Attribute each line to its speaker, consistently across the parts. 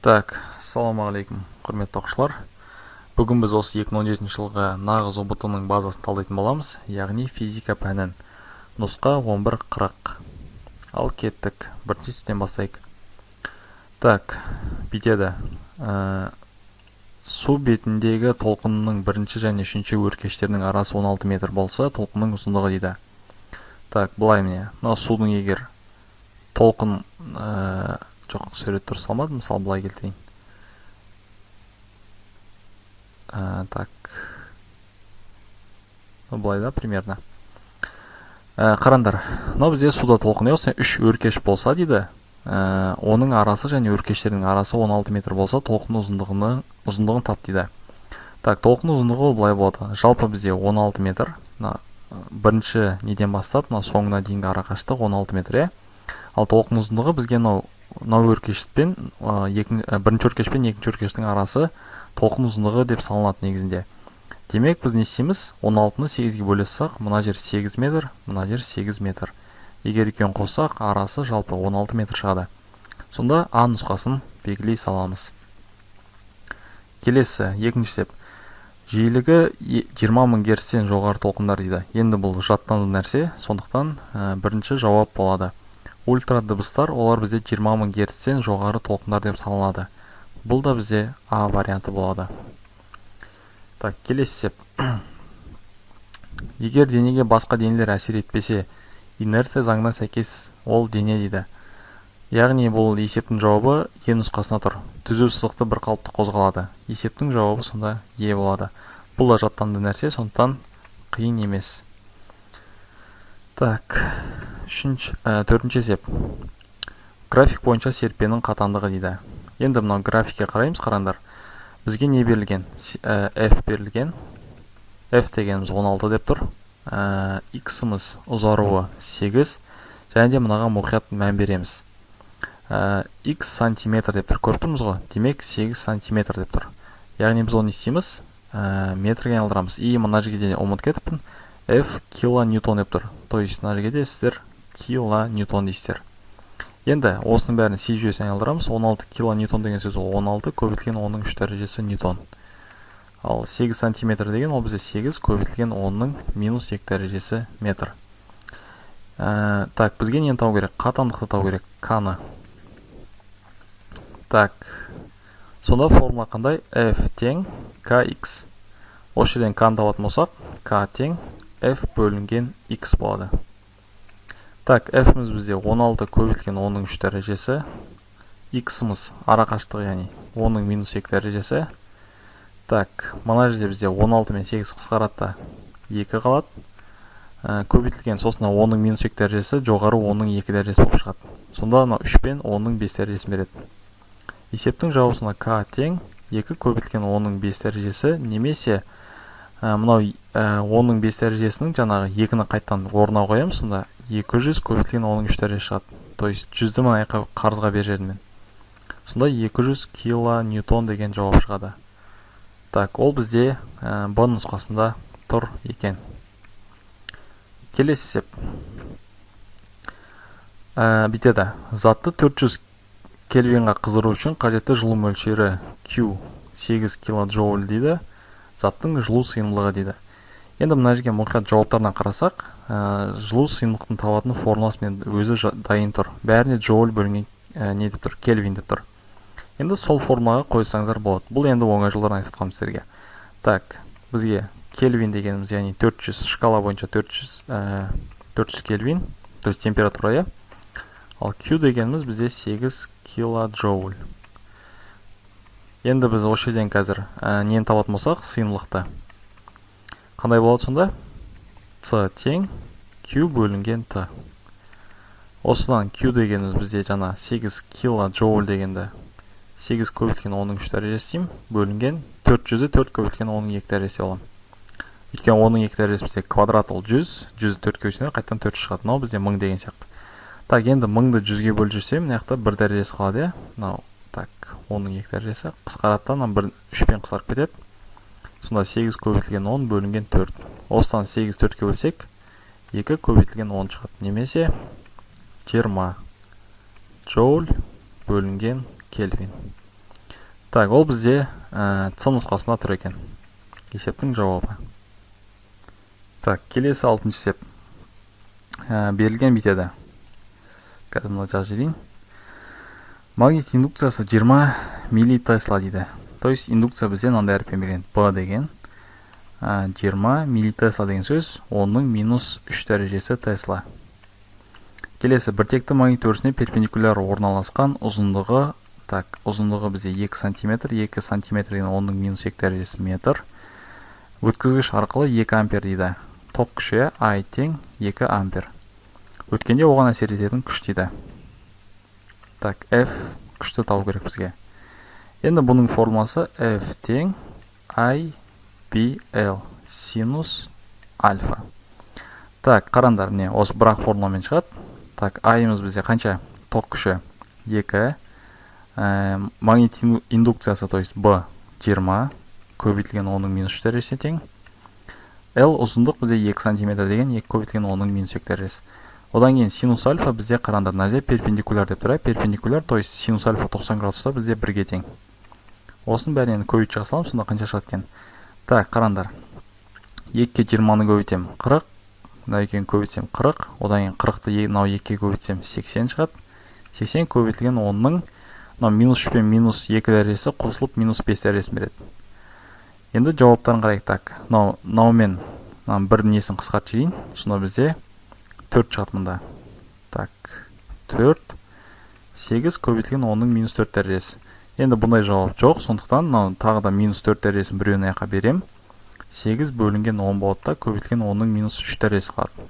Speaker 1: Так, ассалаумағалейкум, құрметті оқушылар. Бүгін біз осы 2017 жылғы нағыз ұбт-ның базасын талдайтын боламыз, яғни физика пәнін. Нұсқа 11.40. Ал кеттік, біріншіден бастайық. Так, бітеді. Су бетіндегі толқынның бірінші және үшінші өркештерінің арасы 16 метр болса, толқынның ұзындығы дейді. Так, былай міне. Мына судың егер толқын жоқ, сурет дұрыс алмадым, мысалы былай келтірейін. Так. Былай да, примерно. Қарандар, мынау бізде суда толқын осылай 3 өркеш болса дейді. Оның арасы және өркештерінің арасы 16 метр болса, толқын ұзындығын тап дейді. Так, толқын ұзындығы былай болады. Жалпы бізде 16 метр. Бірінші неден бастап, соңына дейінгі арақашықтық 16 метр. Ал толқын ұзындығы бізге мынау өркешпен бірінші өркеш пен екінші өркештің арасы толқын ұзындығы деп салынады негізінде. Демек біз не істейміз? 16-ны 8-ге бөлесек, мына жер 8 метр, мына жер 8 метр. Егер екеуін қоссақ, арасы жалпы 16 метр шығады. Сонда А нұсқасын белгілей саламыз. Келесі, екінші степ. Жиілігі 20 000 герцтен жоғары толқындар дейді. Енді бұл жаттанды нәрсе, сондықтан бірінші жауап болады. Ультра дыбыстар, олар бізде 20 000 герцтен жоғары толқындар деп саналады. Бұл да бізде А варианты болады. Так, келесі сеп. Егер денеге басқа денелер әсер етпесе, инерция заңына сәйкес ол дене дейді. Яғни бұл есептің жауабы Е нұсқасына тұр. Түзу сызықты бір қалыпты қозғалады. Есептің жауабы сонда Е болады. Бұл да жаттанды нәрсе, сондықтан қиын емес. Так, төртінші есеп. График бойынша серпенің қатандығы дейді. Енді мынау графикке қараймыз, қарандар. Бізге не берілген? F берілген. F дегеніміз 16 деп тұр. X-ымыз ұзаруы 8. Және де мұнаға мұқият мән береміз. X сантиметр деп тұр. Көріп тұрмыз ғой? Демек 8 сантиметр деп тұр. Яғни біз оны істейміз, метрге айналдырамыз. И мына жерге ұмыт кетіппін. F килоньютон деп тұр. То есть мына жерге де сіздер килоньютон дейсіздер. Енді осының бәрін си жүйесіне айналдырамыз. 16 килоньютон деген сөз ол 16 көбейтілген 10-ның 3 дәрежесі ньютон. Ал 8 сантиметр деген ол бізде 8 көбейтілген 10-ның минус 2 дәрежесі метр. Так, бізге нені тау керек? Қатандықты тау керек. К-ны. Так, сонда формула қандай? F тең Kx. Осы жерден К-ны табатын болсақ, К тең F бөлінген X болады. Так, F-міз бізде 16 көбейтілген 10-ның 3 дәрежесі. X-мыз арақашықтығы, яғни 10-ның минус 2 дәрежесі. Так, мына жерде бізде 16 мен 8 қысқарады, 2 қалады. Көбейтілген сосын 10-ның минус 2 дәрежесі жоғары 10-ның 2 дәрежесі болып шығады. Сонда 3 пен 10-ның 5 дәрежесін береді. Есептің жауабына К тең 2 көбейтілген 10-ның 5 дәрежесі, немесе мынау 10-ның 5 дәрежесінің жаңағы 2-ні қайттан орнына қоямыз, сонда 200 көбейтілген 10-ның 3 дәрежесі шығады. То есть 100-ді мына қарызға бер жерден. Сонда 200 килоньютон деген жауап шығады. Так, ол бізде Б нұсқасында тұр екен. Келесі сеп. Бітеді. Затты 400 кельвинға қыздыру үшін қажетті жылу мөлшері Q 8 килоджоуль дейді. Заттың жылу сыйымдылығы дейді. Енді мына жерге мұқият жауаптарына қарасақ, жылу сыйымдылықтың табатын формуласымен өзі дайын тұр. Бәріне джоуль бөлінген не деп тұр? Кельвин деп тұр. Енді сол формулаға қойсаңыздар болады. Бұл енді оңай жолдарын айтып сіздерге. Так, бізге кельвин дегеніміз, яғни 400, шкала бойынша 400 кельвин, то есть температурая. Ал Q дегеніміз бізде 8 килоджоуль. Енді біз осы жерден қазір нені табатын болсақ, сыйымдылықты. Қандай болады сонда? С тең Q бөлінген Т. Осыдан Q дегеніміз бізде жаңа 8 килоджоуль дегенді 8 көбейтілген 10-ның 3 дәрежесі бөлінген 400-ді 4 көбейтілген 10-ның 2 дәрежесі олам. Өйткені 10-ның 2 дәрежесі бізде квадрат ол 100, 100-ді 4 көбейтсеңдер қайттан 400 шығады. Мынау бізде 1000 деген сияқты. Так, енді 1000-ды 100-ге бөліп жүрсем, мына жақта 1 дәрежесі қалады, мынау. Так, 10-ның 2 дәрежесі қысқараттан 3 пен қысқарып кетеді. Сонда 8 көбейтілген 10 бөлінген 4. Осыдан 8 4-ке бөлсек, 2 көбейтілген 10 шығады. Немесе 20 джоуль бөлінген кельвин. Так, ол бізде С нұсқасында тұр екен. Есептің жауабы. Так, келесі 6-шы есеп. Берілген битеді. Қазір мұны жазып жіберейін. Магнит индукциясы 20 миллитесла дейді. То есть индукция бізде мынандай әріппен берген. Б деген 20 миллитесла деген сөз, оның минус 3 дәрежесі тесла. Келесі, біртекті магнит өрісіне перпендикуляр орналасқан ұзындығы, так, ұзындығы бізде 2 сантиметр, 2 сантиметр деген оның минус 2 дәрежесі метр. Өткізгіш арқылы 2 ампер дейді. Ток күші I тең 2 ампер. Өткенде оған әсер ететін күш дейді. Так, F күшті табу керек бізге. Енді бұның формасы F тең IBL синус альфа. Так, қарандар, не, осы бірақ формуламен шығады. Так, I-ымыз бізде қанша? Ток күші 2. Магнит индукциясы, то есть B 20, көбейтілген оның минус 3 дәрежесі тең. L ұзындық бізде 2 сантиметр деген 2 көбейтілген оның минус 2 дәрежесі. Одан кейін синус альфа бізде қарандар, нәрсе перпендикуляр деп тұра. Перпендикуляр, то есть синус альфа 90 градуста бізде 1-ге тең. Осының бәрін енді көбейт жасалам, сонда қанша шығады екен. Так, қарандар. 2-ке 20-ны көбейтем 40, мынау екеуін көбейтсем 40, одан кейін 40-ты мынау 2-ке көбейтсем 80 шығады. 80 көбейтілген 10-ның минус 3 пен минус 2 дәрежесі қосылып минус 5 дәрежесін береді. Енді жауаптарын қарайық. Так, мынаумен бір несін қысқартып жіберейін. Сонда бізде 4 шығады мұнда. Так, 4, 8 көбейтілген 10-ның минус 4 дәрежесі. Енді бұндай жауап жоқ, сондықтан тағы да минус 4 дәрежесін біреуін аяққа берем. 8 бөлінген 10 болады да, көбейтілген 10-ның минус 3 дәрежесі қалады.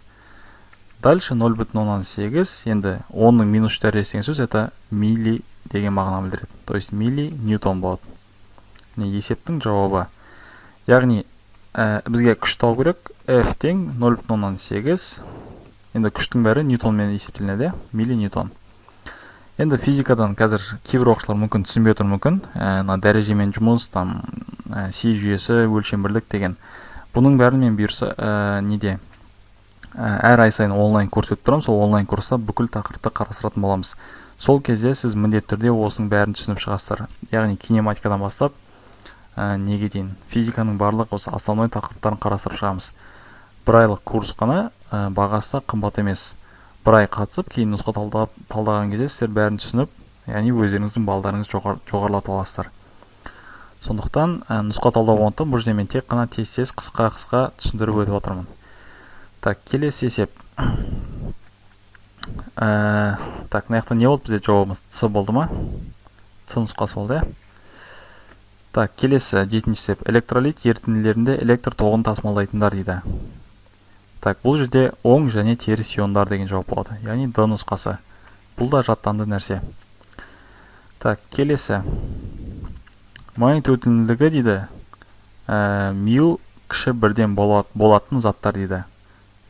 Speaker 1: Дальше 0,8, енді 10-ның минус 3 дәрежесі деген сөз, это милли деген мағына білдіреді. То есть милли ньютон болады. Есептің жауабы. Яғни, бізге күш табу керек, F тең 0,8. Енді күштің бәрі ньютонмен есептелінеді, милли ньютон. Енді физикадан қазір кейбір оқушылар мүмкін түсінбей отыр мүмкін. Дәрежемен жұмыс, си жүйесі, өлшем бірлік деген. Бұның бәрін мен бұйырса неде? Әр ай сайын онлайн курс өтіп тұрамын, сол онлайн курста бүкіл тақырыпты қарастыратын боламыз. Сол кезде сіз міндетті түрде осының бәрін түсініп шығасыздар. Яғни кинематикадан бастап неге дейін физиканың барлық осы основной тақырыптарын қарастырып шығамыз. Бір айлық курс қана бағасы қымбат емес. Бір ай қатысып, кейін нұсқа талдаған кезде сіздер бәрін түсініп, яғни өздеріңіздің балдарыңыз жоғарлата аласыздар. Сондықтан нұсқа талдау болғандықтан бұл жерде мен тек қана тез қысқа түсіндіріп өтіп отырмын. Так, келесі есеп. Так, мына жақта не болды бізде жауабымыз? С болды ма? С нұсқасы болды, иә? Так, келесі 7-ші есеп. Электролит ерітінділерінде электр тоғын тасымалдайтындар дейді. Так, бұл жерде оң және теріс иондар деген жауап болады. Яғни Д нұсқасы. Бұл да жаттанды нәрсе. Так, келесі. Магнит өтілділігі дейді. Мю кіші бірден болатын заттар дейді.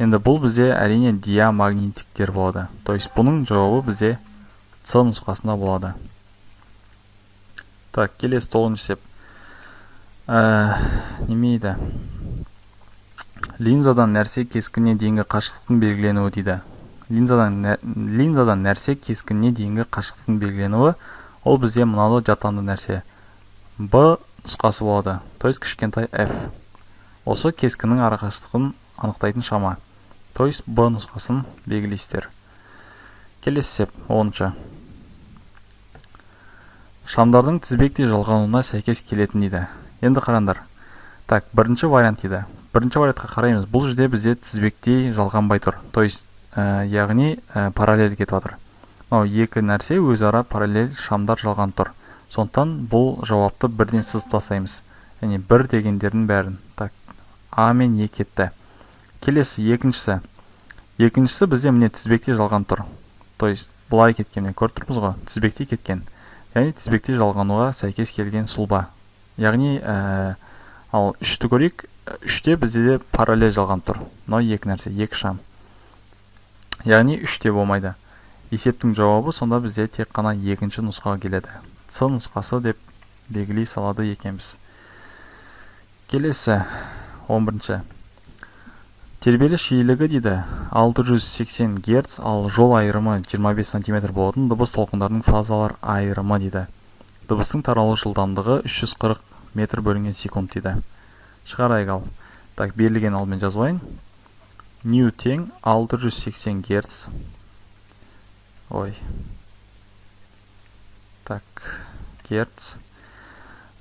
Speaker 1: Енді бұл бізде әрине диамагнитиктер болады. То есть бұның жауабы бізде С нұсқасында болады. Так, келесі 9-ші есеп. Немейді? Линзадан нәрсе кескініне дейінгі қашықтықтың белгіленуі дейді. Линзадан нәрсе кескініне дейінгі қашықтықтың белгіленуі, ол бізде мынау жаттанды нәрсе. Б нұсқасы болады, то есть кішкентай F. Осы кескіннің арақашықтығын анықтайтын шама. То есть Б нұсқасын белгілейсіздер. Келесі есеп 10-ші. Шамдардың тізбектей жалғануына сәйкес келетін дейді. Енді қарандар. Так, бірінші вариант дейді. Бірінші вариантқа қараймыз. Бұл жерде бізде тізбектей жалғанбай тұр. То есть, яғни параллель кетіп жатыр. Екі нәрсе өзара параллель шамдар жалған тұр. Сондықтан бұл жауапты бірден сызып тастаймыз. Яғни бір дегендердің бәрін. Так, А мен Е кетті. Келесі екіншісі. Екіншісі бізде міне тізбектей жалған тұр. То есть, бұлай кеткен, көріп тұрмыз ғой, тізбектей кеткен. Яғни тізбектей жалғануға сәйкес келген сұлба. Яғни, ал үшті көрейік. Үште бізде параллель жалған тұр. Мынау екі нәрсе, екі шам. Яғни үште болмайды. Есептің жауабы сонда бізде тек қана екінші нұсқаға келеді. С нұсқасы деп белгілей салады екенбіз. Келесі 11-ші. Тербеліс жиілігі дейді 680 Гц, ал жол айырымы 25 см болатын дыбыс толқындардың фазалар айырымы дейді. дыбыстың таралу жылдамдығы 340 метр бөлінген секунд дейді. Шығарайық ал. Так, берілген алдымен жазайын. Нью тең 680 Гц. Ой. Так, Гц.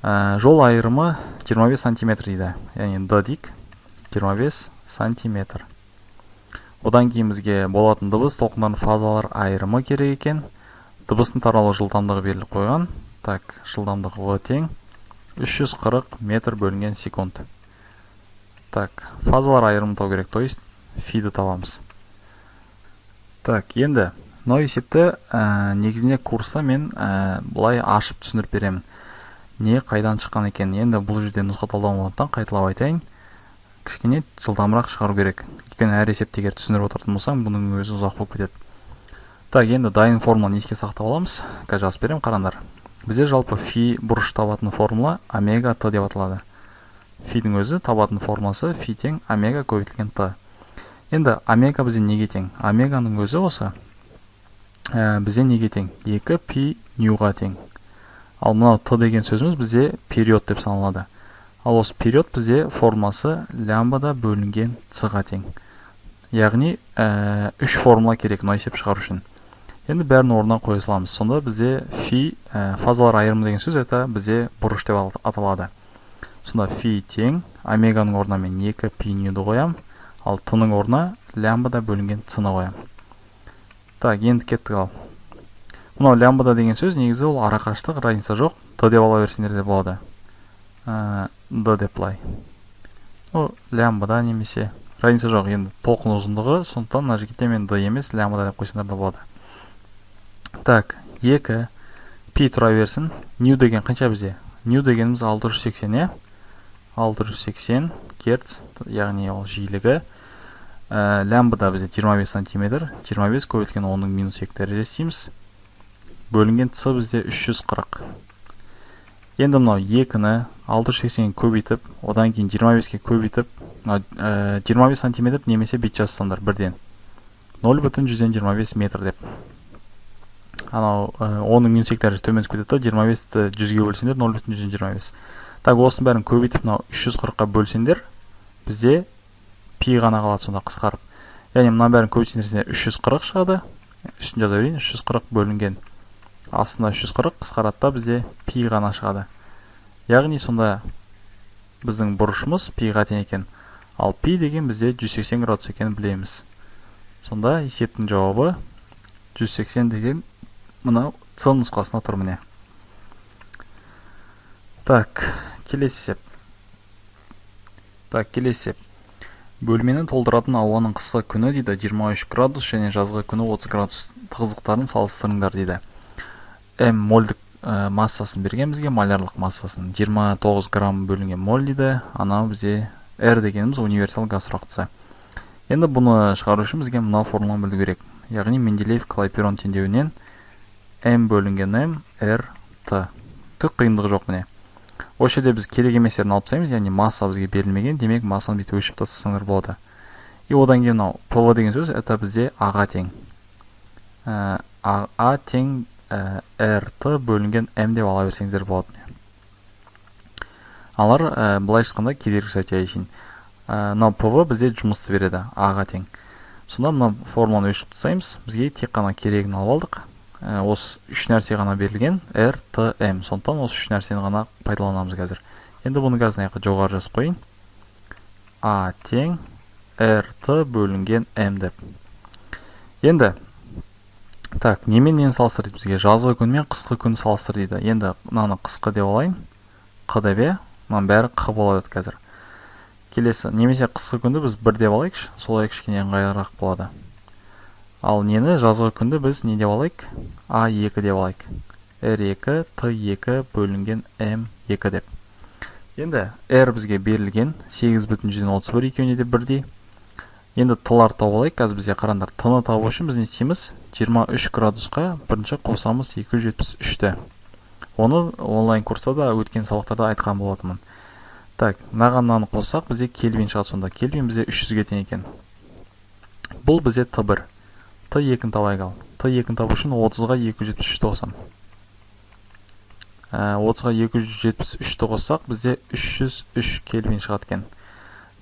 Speaker 1: Жол айырымы 25 сантиметр дейді. Яғни D дейік. 25 сантиметр. Одан кейін бізге болатын дыбыс толқындардың фазалар айырымы керек екен. Дыбыстың таралу жылдамдығы беріліп қойған. Так, жылдамдығы V тең 340 метр бөлінген секунд. Так, фазалар айырымы тау керек, то есть фиді табамыз. Так, енді мынау есепті негізіне курста мен бұлай ашып түсіндіріп беремін. Не қайдан шыққан екен. Енді бұл жерде нұсқа талдауымнан қайталап айтайын. Кішкене жылдамырақ шығару керек. Өйткені әр есепті егер түсіндіріп отыратын болсам, бұның өзі ұзақ болып кетеді. Так, енді дайын формуланы еске сақтап аламыз. Қазір жазып беремін, қараңдар. Бізде жалпы фи бұрыш табатын формула омега т деп аталады. Фидің өзі табатын формуласы фи тең омега көбейтілген т. Енді омега бізде неге тең? Омеганың өзі осы бізде неге тең? 2 пи ньюға тең. Ал мынау т деген сөзіміз бізде период деп саналады. Ал осы период бізде формасы лямбда бөлінген ц-ға тең. Яғни 3 формула керек мына есеп шығару үшін. Енді бәрін орнына қоя саламыз. Сонда бізде фи фазалар айырымы деген сөз это бізде бұрыш деп аталады. Сонда фи тең омеганың орнына мен 2 пи ньюді қоям, ал т-ның орнына лямбда бөлінген ц-ны қоям. Так, енді кеттік ал. Мынау лямбда деген сөз негізі ол арақашықтық, разница жоқ. Т деп ала берсеңдер де болады. D деп былай. Лямбда немесе разница жоқ. Енді толқын ұзындығы, сондықтан мына жерге мен D емес, лямбда деп қойсаңдар да болады. Так, 2 пи тұра берсін. Нью деген қанша бізде? Нью дегеніміз 680, 680 Гц, яғни ол жиілігі. Лямбда бізде 25 сантиметр, 25 көбейтілген 10-ның минус 2 дәрежесі дейміз. Бөлінген ц бізде 340. Енді мынау 2-ні 680 көбейтіп, одан кейін 25-ке көбейтіп, 25 сантиметр немесе бет жазсаңдар бірден. 0,125 метр деп. Анау 10-ның минус 2 дәрежесі төмен түсіп кетеді, 25-ті 100-ге бөлсеңдер 0,125. Так, осының бәрін көбейтіп, 340-қа бөлсеңдер, бізде пи ғана қалады сонда қысқарып. Яғни мына бәрін көбейтсеңдер 340 шығады. Үстін жаза берейін, 340 бөлінген. Астында 340 қысқаратта бізде пи ғана шығады. Яғни сонда біздің бұрышымыз пиға тең екен. Ал пи деген бізде 180 градус екенін білеміз. Сонда есептің жауабы 180 деген мынау ц нұсқасына тұр міне. Так, келесі есеп. Бөлмені толтыратын ауаның қысқы күні дейді 23 градус және жазғы күні 30 градус тығыздықтарын салыстырыңдар дейді. М мольдік массасын берген бізге, малярлық массасын 29 грамм бөлінген моль дейді. Анау бізде R дегеніміз универсал газ тұрақтысы. Енді бұны шығару үшін бізге мынау формуланы білу керек. Яғни Менделеев Клайпейрон теңдеуінен М бөлінген М R Т. Түк қиындығы жоқ міне. Осы жерде біз керек еместерін алып тастаймыз, яғни масса бізге берілмеген, демек массаны бүйтіп өлшеп тастасаңдар болады. И одан кейін мынау ПВ деген сөз это бізде А-ға тең. А тең РТ бөлінген М деп ала берсеңіздер болады. Алар былай шыққанда кедергі сәтейшін. Мынау ПВ бізде жұмысты береді, А-ға тең. Сонда мына формуланы өлшеп тастаймыз. Бізге тек қана керегін алып алдық. Осы үш нәрсе ғана берілген R, T, M. Сондықтан осы үш нәрсені ғана пайдаланамыз қазір. Енді бұны қазір жоғары жазып қойын. А тең R, T бөлінген M деп. Енді так, немен нені салыстыр дейді бізге? Жазғы күн мен қысқы күн салыстыр дейді. Енді мынаны қысқы деп алайын. Q деп е. Мынаның бәрі Q болады қазір. Келесі, немесе қысқы күнді біз 1 деп алайықшы. Солай кішкене ыңғайлырақ болады. Ал нені жазғы күнді біз не деп алайық? А2 деп алайық. R2, T2 бөлінген M2 деп. Енді R бізге берілген 8,31 екеуіне де бірдей. Енді T'лар тауып алайық. Қазір бізде қараңдар. T'ны табу үшін біз не істейміз? 23 градусқа бірінші қосамыз 273-ті. Оны онлайн курста да өткен сабақтарда айтқан болатынмын. Так, мынаны қоссақ бізде кельвин шығады сонда. Кельвин бізде 300-ге тең екен. Бұл бізде T1. T2-ні табайық ал. T2-ні табу үшін 30-ға 273 қосам. 30-ға 273-ті қоссақ, бізде 303 кельвин шығады екен.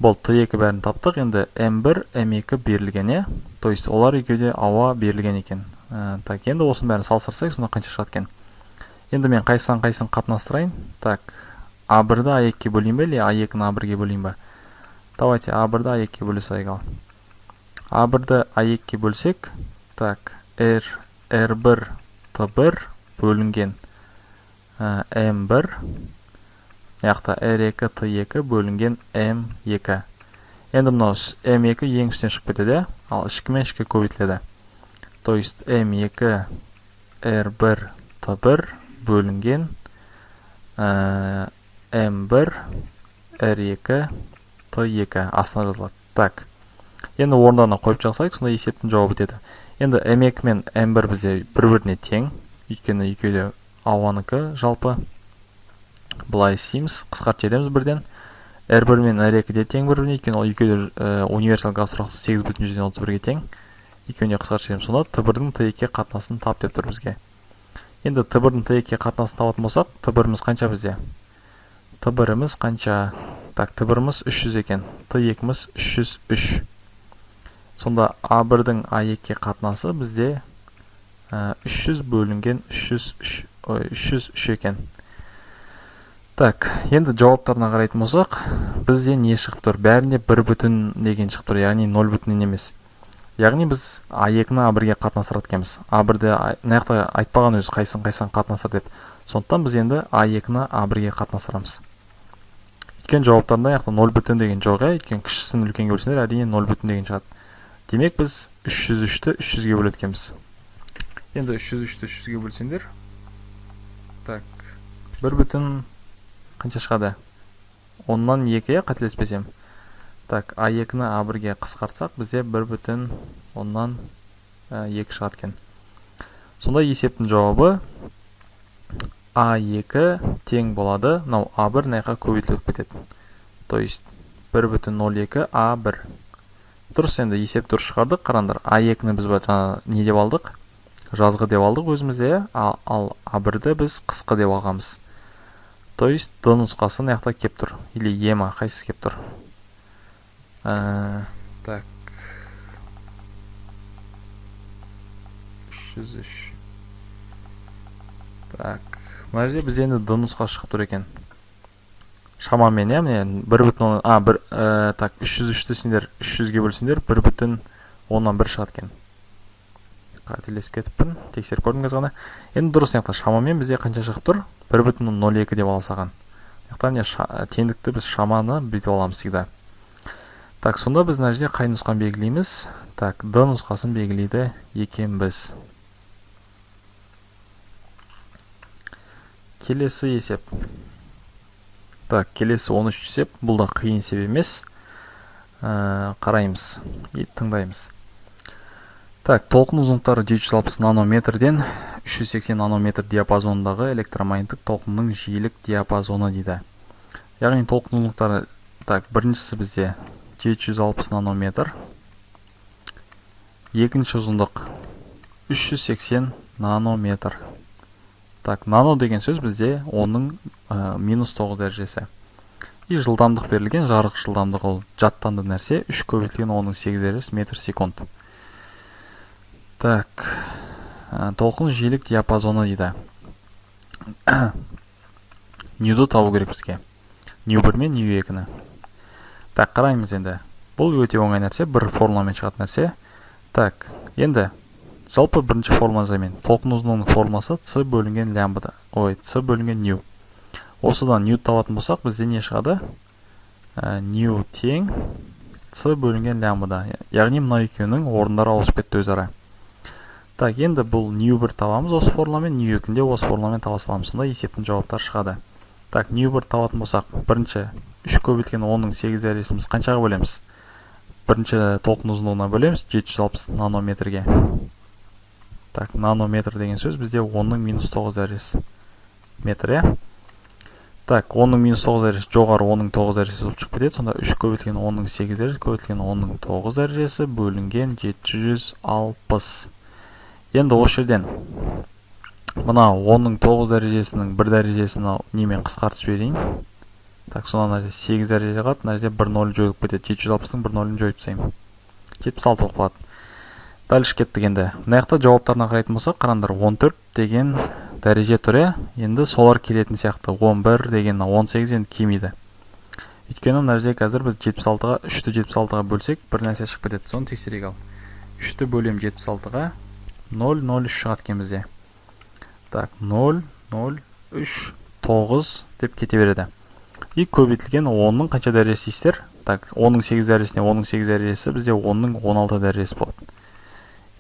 Speaker 1: Бұл Т2 бәрін таптық. Енді М1, М2 берілген, то есть олар екеуде ауа берілген екен. Так, енді осының бәрін салыстырсақ, сонда қанша шығады екен. Енді мен қайсысын қатынастырайын. Так, А1-ді А2-ге бөлейін бе, или А2-ні А1-ге бөлейін бе? Давайте А1-ді А2-ге бөлісайық ал. А1-ді А2-ге бөлсек, так, R1 Т1 бөлінген М1, яқта R2 Т2 бөлінген М2. Енді мынау М2 ең үстіне шығып кетеді, ал ішкімен ішкі көбейтіледі. То есть М2 R1 Т1 бөлінген М1 R2 Т2 астына жазылады. Так, енді орындарына қойып жазсайық, сонда есептің жауабы етеді. Енді М2 мен М1 бізде бір-біріне тең, өйткені екеуде ауаныкі жалпы. Былай істейміз, қысқартып жібереміз бірден. R1 мен R2 де тең бір-біріне, өйткені ол екеуде универсал газ тұрақтысы 8,31-ге тең. Екеуіне қысқартып жібереміз. Сонда Т1-дің Т2-ге қатынасын тап деп тұр бізге. Енді Т1-дің Т2-ге қатынасын табатын болсақ, Т1-іміз қанша бізде? Т1-іміз қанша? Так, Т1-іміз 300 екен, Т2-іміз 303. Сонда А1-дің А2-ге қатынасы бізде 300 бөлінген 303 екен. Так, енді жауаптарына қарайтын болсақ, бізде не шығып тұр? Бәрінде 1 деген шығып тұр, яғни 0 емес. Яғни біз А2-ні А1-ге қатынастырады екенбіз. А1-де наяқта айтпаған өзі қайсын қатынастыр деп. Сондықтан біз енді А2-ні А1-ге қатынастырамыз. Өйткені жауаптарында яқта 0 деген жоқ, өйткені кішісін үлкенге бөлсеңдер, әрине 0 деген шығады. Демек біз 303-ті 300-ге бөледі екенбіз. Енді 303-ті 300-ге бөлсеңдер, так, 1 қанша шығады? 10-нан 2-е қателеспесем. Так, А2-ні А1-ге қысқартсақ, бізде 1,10-нан 2 шығады екен. Сонда есептің жауабы А2 тең болады, мынау А1 наяққа көбейтіліп кетеді. То есть 1,02 А1. Дұрыс, енді есеп дұрыс шығардық. Қараңдар, А2-ні біз не деп алдық? Жазғы деп алдық өзімізде, ал А1-ді біз қысқы деп алғанбыз. То есть Д нұсқасы наяқта кеп тұр, или Ема қайсысы кеп тұр? Так, 303. Так, мына жерде біз енді Д нұсқасы шығып тұр екен. Шамамен, міне 1,10, так, 303-ті сендер 300-ге бөлсеңдер 1,10-нан 1 шығады екен. Қателесіп кетіппін, тексеріп көрдіңіз ғана. Енді дұрыс, наяқта шамамен бізде қанша шығып тұр? 1,02 деп алсаған. Наяқта теңдікті біз шаманы бүйтіп аламыз всегда. Так, сонда біз мына жерде қай нұсқаны белгілейміз? Так, Д нұсқасын белгілейді екенбіз. Келесі есеп. Так, келесі 13 есеп. Бұл да қиын есеп емес. Қараймыз, тыңдаймыз. Так, толқын ұзындықтары 760 нанометрден 380 нанометр диапазонындағы электромагниттік толқынның жиілік диапазоны дейді. Яғни толқын ұзындықтары, так, біріншісі бізде 760 нанометр, екінші ұзындық 380 нанометр. Так, нано деген сөз бізде оның -9 дәрежесі. И жылдамдық берілген, жарық жылдамдығы ол жаттанды нәрсе, 3 көбейтілген оның 8 дәрежесі метр секунд. Так, толқын жиілік диапазоны дейді. Ньюді табу керек бізге. Нью 1 мен Нью 2-ні. Так, қараймыз енді. Бұл өте оңай нәрсе, бір формуламен шығатын нәрсе. Так, енді жалпы бірінші формула жазайын. Толқын ұзындығының формуласы С бөлінген лямбда. С бөлінген нью. Осыдан нью табатын болсақ, бізде не шығады? Нью тең С бөлінген лямбда. Яғни мына екеуінің орындары ауысып кетті өзара. Так, енді бұл нью 1 табамыз осы формуламен, нью 2-де осы формуламен таба саламыз. Сонда есептің жауаптары шығады. Так, нью 1 табатын болсақ, бірінші 3 көбейтілген оның 8 дәрежесіміз қаншаға бөлеміз? Бірінші толқын ұзындығына бөлеміз 760 нанометрге. Так, нанометр деген сөз бізде 10-ның -9 дәрежесі метр, Так, 10-ның -9 дәрежесі жоғары 10-ның 9 дәрежесі болып шығып кетеді. Сонда 3 көбейтілген 10-ның 8 дәрежесі көбейтілген 10-ның 9 дәрежесі бөлінген 760. Енді осы жерден Мына 10-ның 9 дәрежесінің 1 дәрежесін немен қысқартып жіберейін. Так, сонда мына жерде 8 дәреже қалады, мына жерде 1 0 жойылып кетеді. 760-ның 1 0-ын жойып тастаймын. 76 болып қалады. Дальше кеттік енді. Мына жақта жауаптарына қарайтын болсақ, қараңдар, 14 деген дәреже тұр, енді солар келетін сияқты. 11 деген 18 енді келмейді. Өйткені мына жерде қазір біз 76-ға 3-ті 76-ға бөлсек, бір нәрсе шығып кетеді. Соны тексерейік ал. 3-ті бөлем 76-ға 0 0 3 шығады екен бізде. Так, 0 0 3 9 деп кете береді. И көбейтілген 10-ның қанша дәрежесі дейсіздер? Так, 10-ның 8 дәрежесіне 10-ның 8 дәрежесі бізде 10-ның 16 дәрежесі болады.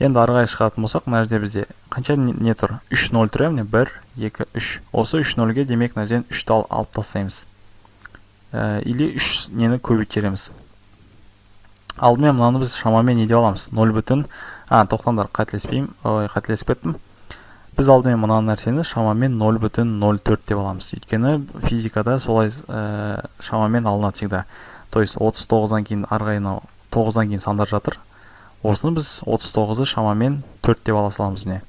Speaker 1: Енді арғай шығатын болсақ, мына жерде бізде қанша не тұр? 3 0 тұр, міне 1 2 3. Осы 3 0-ге демек мына жерден 3-ті алып тастаймыз. Или 3 нені көбейтереміз. Алдымен мынаны біз шамамен не деп аламыз? 0 бүтін. Тоқтаңдар, қателеспеймін. Қателесіп кеттім. Біз алдымен мына нәрсені шамамен 0 бүтін 0,4 деп аламыз. Өйткені физикада солай шамамен алынады всегда. То есть 39-дан кейін арғайына 9-дан кейін сандар жатыр. Осыны біз 39-ды шамамен 4 деп ала саламыз міне.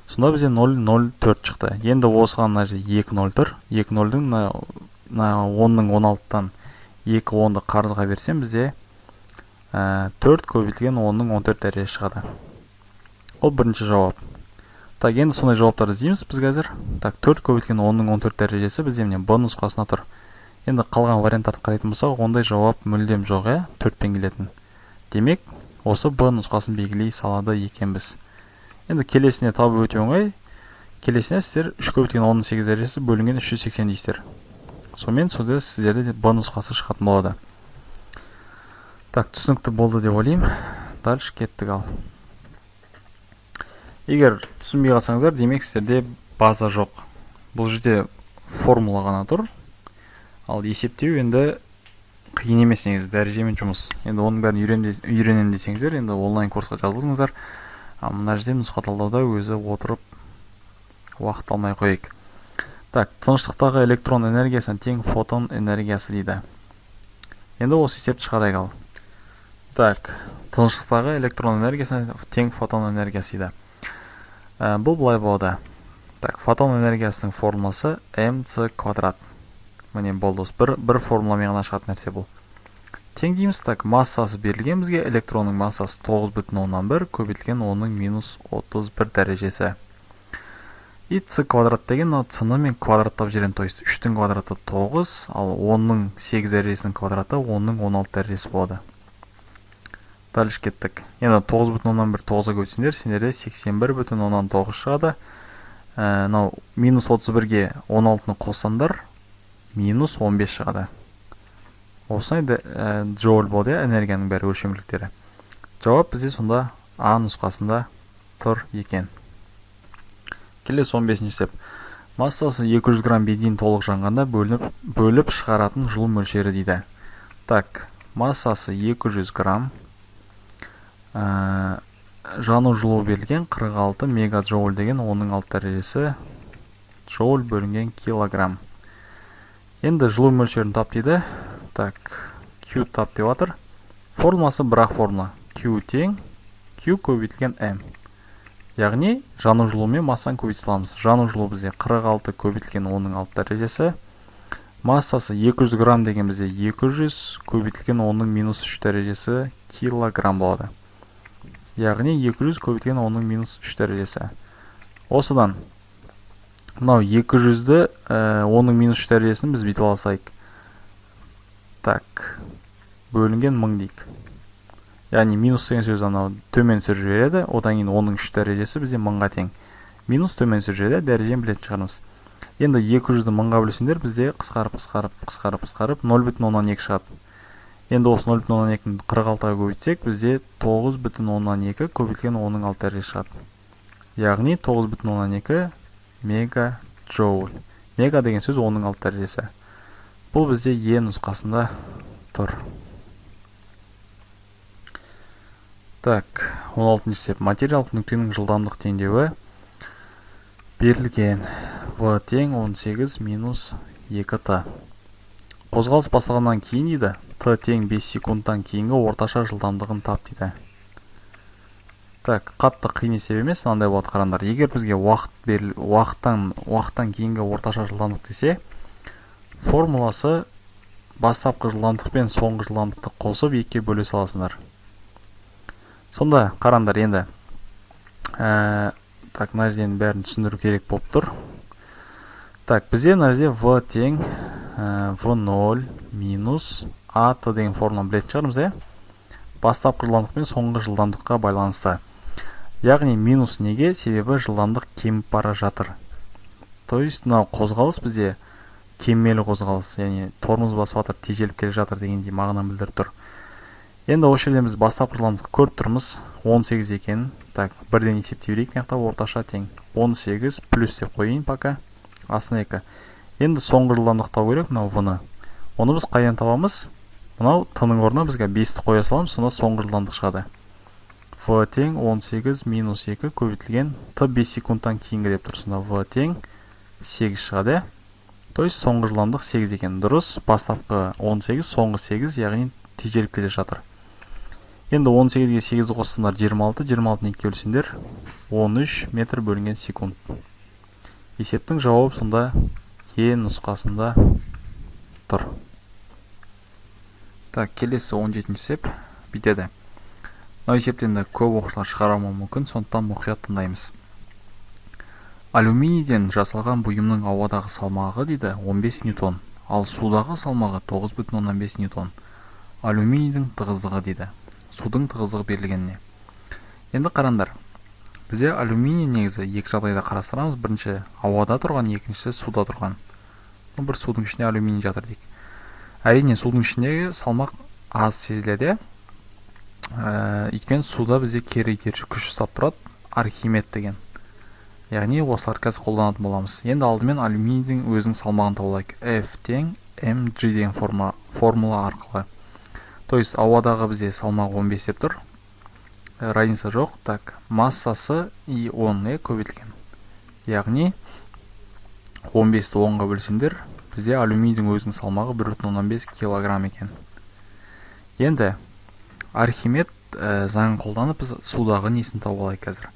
Speaker 1: Сонда бізде 0 0 4 шықты. Енді осыған мына жерде 2 0 тұр. 2 0-дің 10-ның 16-тан 2 10-ды қарызға берсем бізде 4 көбейтілген 10-ның 14 дәрежесі шығады. Ол бірінші жауап. Так, енді сондай жауаптарды іздейміз біз қазір. Так, 4 көбейтілген 10-ның 14 дәрежесі бізде міне Б нұсқасына тұр. Енді қалған варианттарды қарайтын болсақ, ондай жауап мүлдем жоқ, 4 пен келетін. Демек, осы Б нұсқасын белгілей салады екенбіз. Енді келесіне табу өте оңай. Келесіне сіздер 3 көбейтілген 10-ның 8 дәрежесі бөлінген 380 дейсіздер. Сонымен сіздерде Б нұсқасы шығатын болады. Так, түсінікті болды деп ойлаймын. Дальше кеттік ал. Егер түсінбей қалсаңыздар, демек сіздерде база жоқ. Бұл жерде формула ғана тұр. Ал есептеу енді қиын емес негізі, дәрежемен жұмыс. Енді оның бәрін үйренем десеңіздер, енді онлайн курсқа жазылыңыздар. Мына жерде нұсқа талдауда өзі отырып уақыт алмай қойайық. Так, тыныштықтағы электрон энергиясы тең фотон энергиясы дейді. Енді осы есепті шығарайық ал. Так, тыныштықтағы электрон энергиясы тең фотон энергиясы дейді. Бұл бұлай болады. Так, фотон энергиясының формуласы mc квадрат. Міне болды. Бір формуламен ғана шығатын нәрсе бұл. Тең дейміз. Так, массасы берілген бізге, электронның массасы 9,1 көбейтілген 10-ның минус 31 дәрежесі. И c квадрат деген c-ны мен квадраттап жіберем. То есть 3-тің квадраты 9, ал 10-ның 8 дәрежесінің квадраты 10-ның 16 дәрежесі болады. Дальше кеттік. Енді 9,1 9-ға көбейтсеңдер, сендерде 81,9 шығады. Минус 31-ге 16-ны қоссаңдар, минус 15 шығады. Осынай джоуль болды, энергияның бәрі өлшемділіктері. Жауап бізде сонда А нұсқасында тұр екен. Келесі 15-ші есеп. Массасы 200 грамм бензин толық жанғанда бөліп шығаратын жылу мөлшері дейді. Так, массасы 200 грамм. Жану жылу берілген 46 мегаджоуль деген 10-ның 6 дәрежесі джоуль бөлінген килограмм. Енді жылу мөлшерін тап дейді. Так, Q тап деп атыр. Формуласы бірақ формула. Q тең Q көбейтілген M. Яғни жану жылумен массаны көбейте саламыз. Жану жылу бізде 46 көбейтілген 10-ның 6 дәрежесі. Массасы 200 грамм деген бізде 200 көбейтілген 10-ның минус 3 дәрежесі килограмм болады. Яғни 200 көбейтілген 10-ның минус 3 дәрежесі. Осыдан мынау 200-ді 10-ның минус 3 дәрежесін біз бүйтіп алсайық. Так, бөлінген 1000 дейік. Яғни минус деген сөз анау төмен сүріп жібереді, одан кейін 10-ның 3 дәрежесі бізде 1000-ға тең. Минус төмен сүріп жібереді, дәрежені білетін шығармыз. Енді 200-ді 1000-ға бөлсеңдер бізде қысқарып 0,2 шығады. Енді осы 0,2-ні 46-ға көбейтсек, бізде 9,2 көбейтілген 10-ның 6 дәрежесі шығады. Яғни 9,2 мегаджоуль. Мега деген сөз 10-ның 6 дәрежесі. Бұл бізде Е нұсқасында тұр. Так, 16-ші есеп. Материалдық нүктенің жылдамдық теңдеуі берілген. В тең 18 минус 2Т. Қозғалыс басталғаннан кейін дейді, Т тең 5 секундтан кейінгі орташа жылдамдығын тап дейді. Так, қатты қиын есеп емес, мынандай болады қараңдар. Егер бізге уақыттан кейінгі орташа жылдамдық десе, формуласы бастапқы жылдамдық пен соңғы жылдамдықты қосып 2-ке бөле саласыңдар. Сонда қараңдар енді. Так, мына жерден бәрін түсіндіру керек болып тұр. Так, бізде мына жерде v тең v0 минус at деген формуланы білетін шығармыз, бастапқы жылдамдық пен соңғы жылдамдыққа байланысты. Яғни минус неге? Себебі жылдамдық кеміп бара жатыр. То есть мынау қозғалыс бізде кемелі қозғалыс, яғни тормоз басып жатыр, тежеліп келе жатыр дегендей мағынаны білдіріп тұр. Енді осы жерден біз бастапқы жылдамдықты көріп тұрмыз, 18 екенін. Так, бірден есептей берейік, мына орташа тең 18 плюс деп қойайын пока. Астына 2. Енді соңғы жылдамдықты табу керек, мынау v-ны. Оны біз қайдан табамыз? Мынау t-ның орнына бізге 5-ті қоя саламыз, сонда соңғы жылдамдық шығады. v тең 18 минус 2 көбейтілген t 5 секундтан кейінгі деп тұр. Сонда v тең 8 шығады. То есть соңғы жылдамдық 8 екен. Дұрыс, бастапқы 18, соңғы 8, яғни тежеліп келе жатыр. Енді 18-ге 8 қоссаңдар 26, 26-ны 2-ге бөлсеңдер 13 метр бөлінген секунд. Есептің жауабы сонда Е нұсқасында тұр. Так, келесі 17-ші есеп бітеді. Мына есептен де көп оқушылар шығарамауы мүмкін, сондықтан мұқият тыңдаймыз. Алюминийден жасалған бұйымның ауадағы салмағы дейді 15 ньютон, ал судағы салмағы 9,5 ньютон. Алюминийдің тығыздығы дейді. Судың тығыздығы берілгеніне. Енді қараңдар. Бізде алюминий негізі екі жағдайда қарастырамыз. Бірінші ауада тұрған, екіншісі суда тұрған. Бір судың ішінде алюминий жатыр дейік. Әрине судың ішіндегі салмақ аз сезіледі. Өйткені суда бізде кері итеруші күш ұстап тұрады, Архимед деген. Яғни осылар қазір қолданатын боламыз. Енді алдымен алюминийдің өзінің салмағын табылайық. F тең mg деген формула арқылы. То есть ауадағы бізде салмағы 15 деп тұр. Разница жоқ. Так, массасы ионға көбейтілген. Яғни 15-ті 10-ға бөлсеңдер, бізде алюминийдің өзінің салмағы 1,15 килограмм екен. Енді Архимед заңын қолданып біз судағы несін тауып алайық қазір.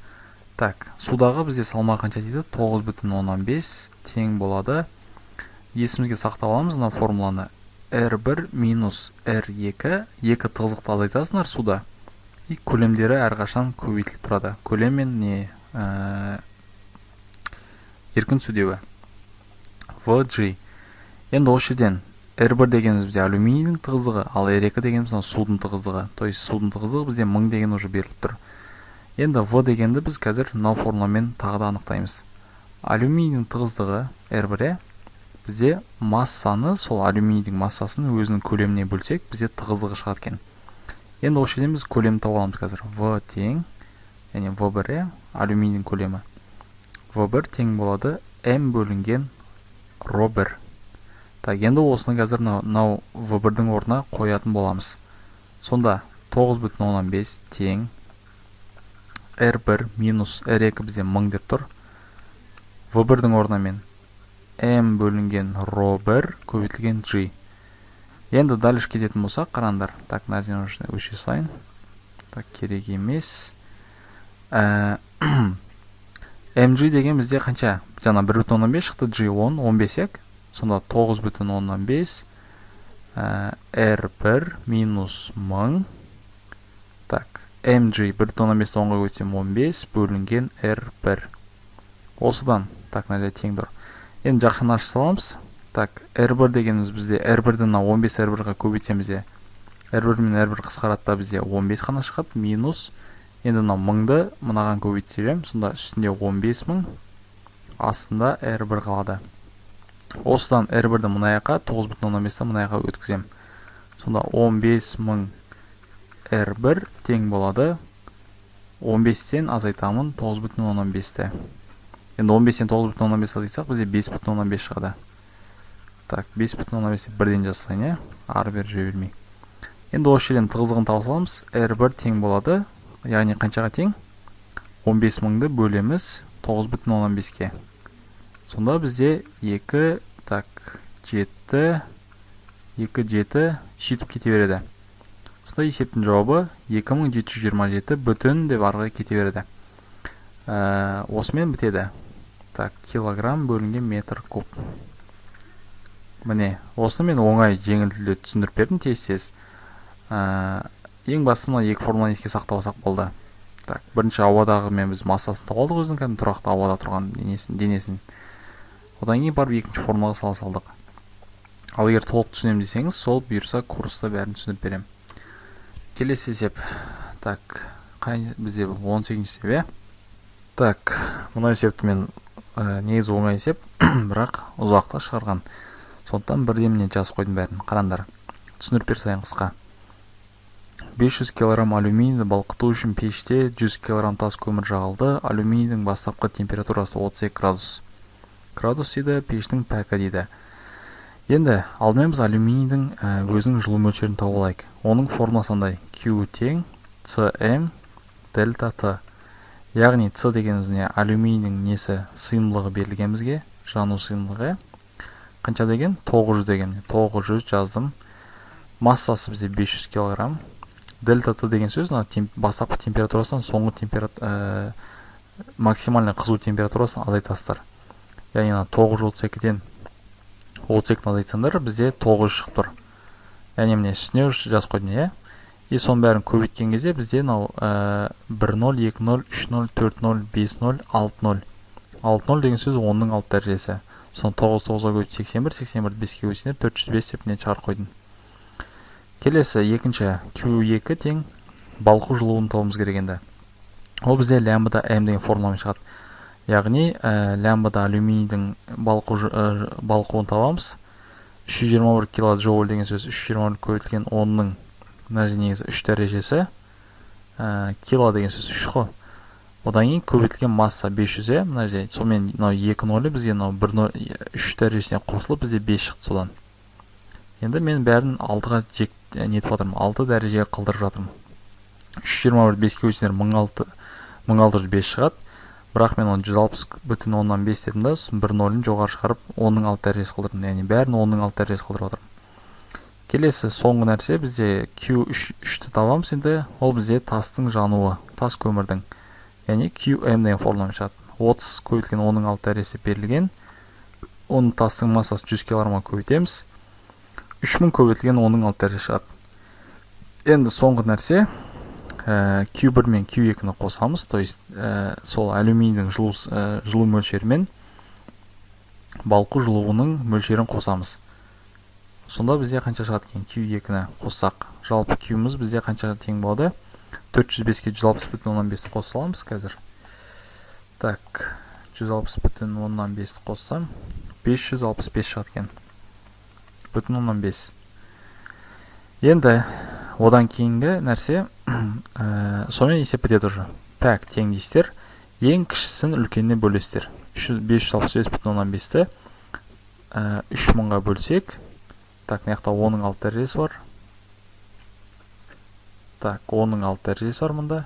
Speaker 1: Так, судағы бізде салмағы қанша дейді? 9,15 тең болады. Есімізге сақтап аламыз мына формуланы. R1 минус R2, екі тығыздықты азайтасыңдар суда. И көлемдері әрқашан көбейтіліп тұрады. Көлем мен не еркін сүдеуі. VG. Енді осы жерден R1 дегеніміз бізде алюминийдің тығыздығы, ал R2 дегеніміз судың тығыздығы. То есть судың тығыздығы бізде 1000 деген уже беріліп тұр. Енді V дегенді біз қазір мынау формуламен тағы да анықтаймыз. Алюминийдің тығыздығы R1 бізде массаны, сол алюминийдің массасын өзінің көлеміне бөлсек, бізде тығыздығы шығады екен. Енді осы жерден біз көлемді тауып аламыз қазір. V тең, яғни V1 алюминийдің көлемі. V1 тең болады M бөлінген ρ1. Так, енді осыны қазір мынау V1-дің орнына қоятын боламыз. Сонда 9,15 тең R1 минус R2 бізде 1000 деп тұр. V1-дің орнына мен M бөлінген ρ1 көбейтілген G. Енді дальше кететін болсақ, қараңдар. Так, мына өше сайын. Так, керек емес. MG деген бізде қанша? Жаңа 1,15 шықты, G 10, 15 ек. Сонда 9,15 R1 минус 1000. Так, MG 1,15 10-ға өтсем 15 бөлінген R1. Осыдан, так, мына жерде тең тұр. Енді жақшаны ашып саламыз. Так, R1 дегеніміз бізде R1-ді 15 R1-ға көбейтсем бізде R1 мен R1 қысқаратта бізде 15 қана шығады, минус. Енді 1000-ды мынаған көбейтсем, сонда үстінде 15000, астында R1 қалады. Осыдан R1-ді мына жаққа 9,15-ті мына жаққа өткізем. Сонда 15000 R1 тең болады 15-тен азайтамын 9,15-ті. Енді 15-тен 9,15 азайтсақ, бізде 5,15 шығады. Так, 5,15 бірден жасайын, ары бері жүре бермей. Енді осы жерден тығыздығын таба саламыз. R1 тең болады, яғни қаншаға тең? 15000-ді бөлеміз 9,15-ке. Сонда бізде 2, так, 7, 2, 7 сөйтіп кете береді. сонда есептің жауабы 2727 бүтін деп арғы кете береді. Осымен бітеді. Так, килограмм бөлінген метр куб. Міне, осыны мен оңай жеңіл тілде түсіндіріп бердім тез-тез. Ең басты мына екі формуланы еске сақтап алсақ болды. Так, бірінші ауадағы мен біз массасын тауып алдық, өзінің кәдімгі тұрақты ауада тұрған денесін. Одан кейін барып екінші формулаға сала салдық. Ал егер толық түсінемін десеңіз, сол бұйырса курста бәрін түсіндіріп беремін. Келесі есеп. Так, бізде бұл 18-ші есеп. Так, мына есепті мен негізі оңай есеп, бірақ ұзақта шығарған. Сондықтан бірдеміне жазып қойдым бәрін. Қараңдар. Түсіндіріп берсайын қысқа. 500 кг алюминийді балқыту үшін пеште 100 кг тас көмір жағылды. Алюминийдің бастапқы температурасы 32 градус. Градус дейді, пештің пәкі дейді. Енді алдымен біз алюминийдің өзінің жылу мөлшерін тауып алайық. Оның формуласындай Q тең Cm дельта T. Яғни С дегеніміз не? Алюминийдің несі сыйымдылығы берілген бізге, жану сыйымдылығы. Қанша деген? 900 деген. 900 жаздым. Массасы бізде 500 кг. Дельта Т деген сөз бастапқы температурасынан соңғы максимальный қызу температурасын азайтасыздар. Яғни 932-ден 32-ні азайтсаңдар, бізде 900 шығып тұр. Яғни міне үстіне жазып қойдым, иә? И соның бәрін көбейткен кезде бізде 1-0, 2-0, 3-0, 4-0, 5-0, 6-0. 6-0 деген сөз 10-ның 6 дәрежесі. Соны 9-9-ға көбейт 81, 81-ді 5-ке көбейтсеңдер 405 деп не шығарып қойдым. Келесі екінші Q2 тең балқу жылуын табуымыз керек енді. Ол бізде лямбда М деген формуламен шығады. Яғни лямбда алюминийдің балқуын табамыз. 321 килоджоуль деген сөз 321 көбейтілген 10-ның негізі 3 дәрежесі. Кило деген сөз 3 қой. Одан кейін көбейтілген масса 500-е. Мына жерде сонымен 2-0 бізге 3 дәрежесіне қосылып бізде 5 шықты содан. Енді мен бәрін 6-ға нетіп жатырмын. 6 дәрежеге қылдырып жатырмын. 321 5-ке көбейтсеңдер 1605 шығады. Бірақ мен оны 160,5 дедім да, 1-0-ін жоғары шығарып 10-ның 6 дәрежесі қылдырдым. Яғни бәрін 10-ның 6 дәрежесі қылдырып жатырмын. Келесі соңғы нәрсе бізде Q3-ті табамыз енді. Ол бізде тастың жануы, тас көмірдің. Яғни Qm деген формуламен шығады. 30 көбейтілген 10-ның 6 дәрежесі берілген. Оның тастың массасы 100 кг көбейтеміз. 3000 көбейтілген 10-ның 6 дәрежесі шығады. Енді соңғы нәрсе Q1 мен Q2-ні қосамыз. То есть сол алюминийдің жылу мөлшерімен балқу жылуының мөлшерін қосамыз. Сонда бізде қанша шығады екен? Q2-ні қоссақ, жалпы Q-міз бізде қанша тең болады? 405-ке 160,5-ті қосаламыз қазір. Так, 160,5-ті қоссам 565 шығады екен. 5,5. Енді одан кейінгі нәрсе сонымен есеп бітеді уже. Пәк тең дейсіздер. Ең кішісін үлкеніне бөлесіздер. 565,5-ті 3000-ға бөлсек. Так, мынаяқта 10-ның 6 дәрежесі бар. Так, 10-ның 6 дәрежесі бар мұнда.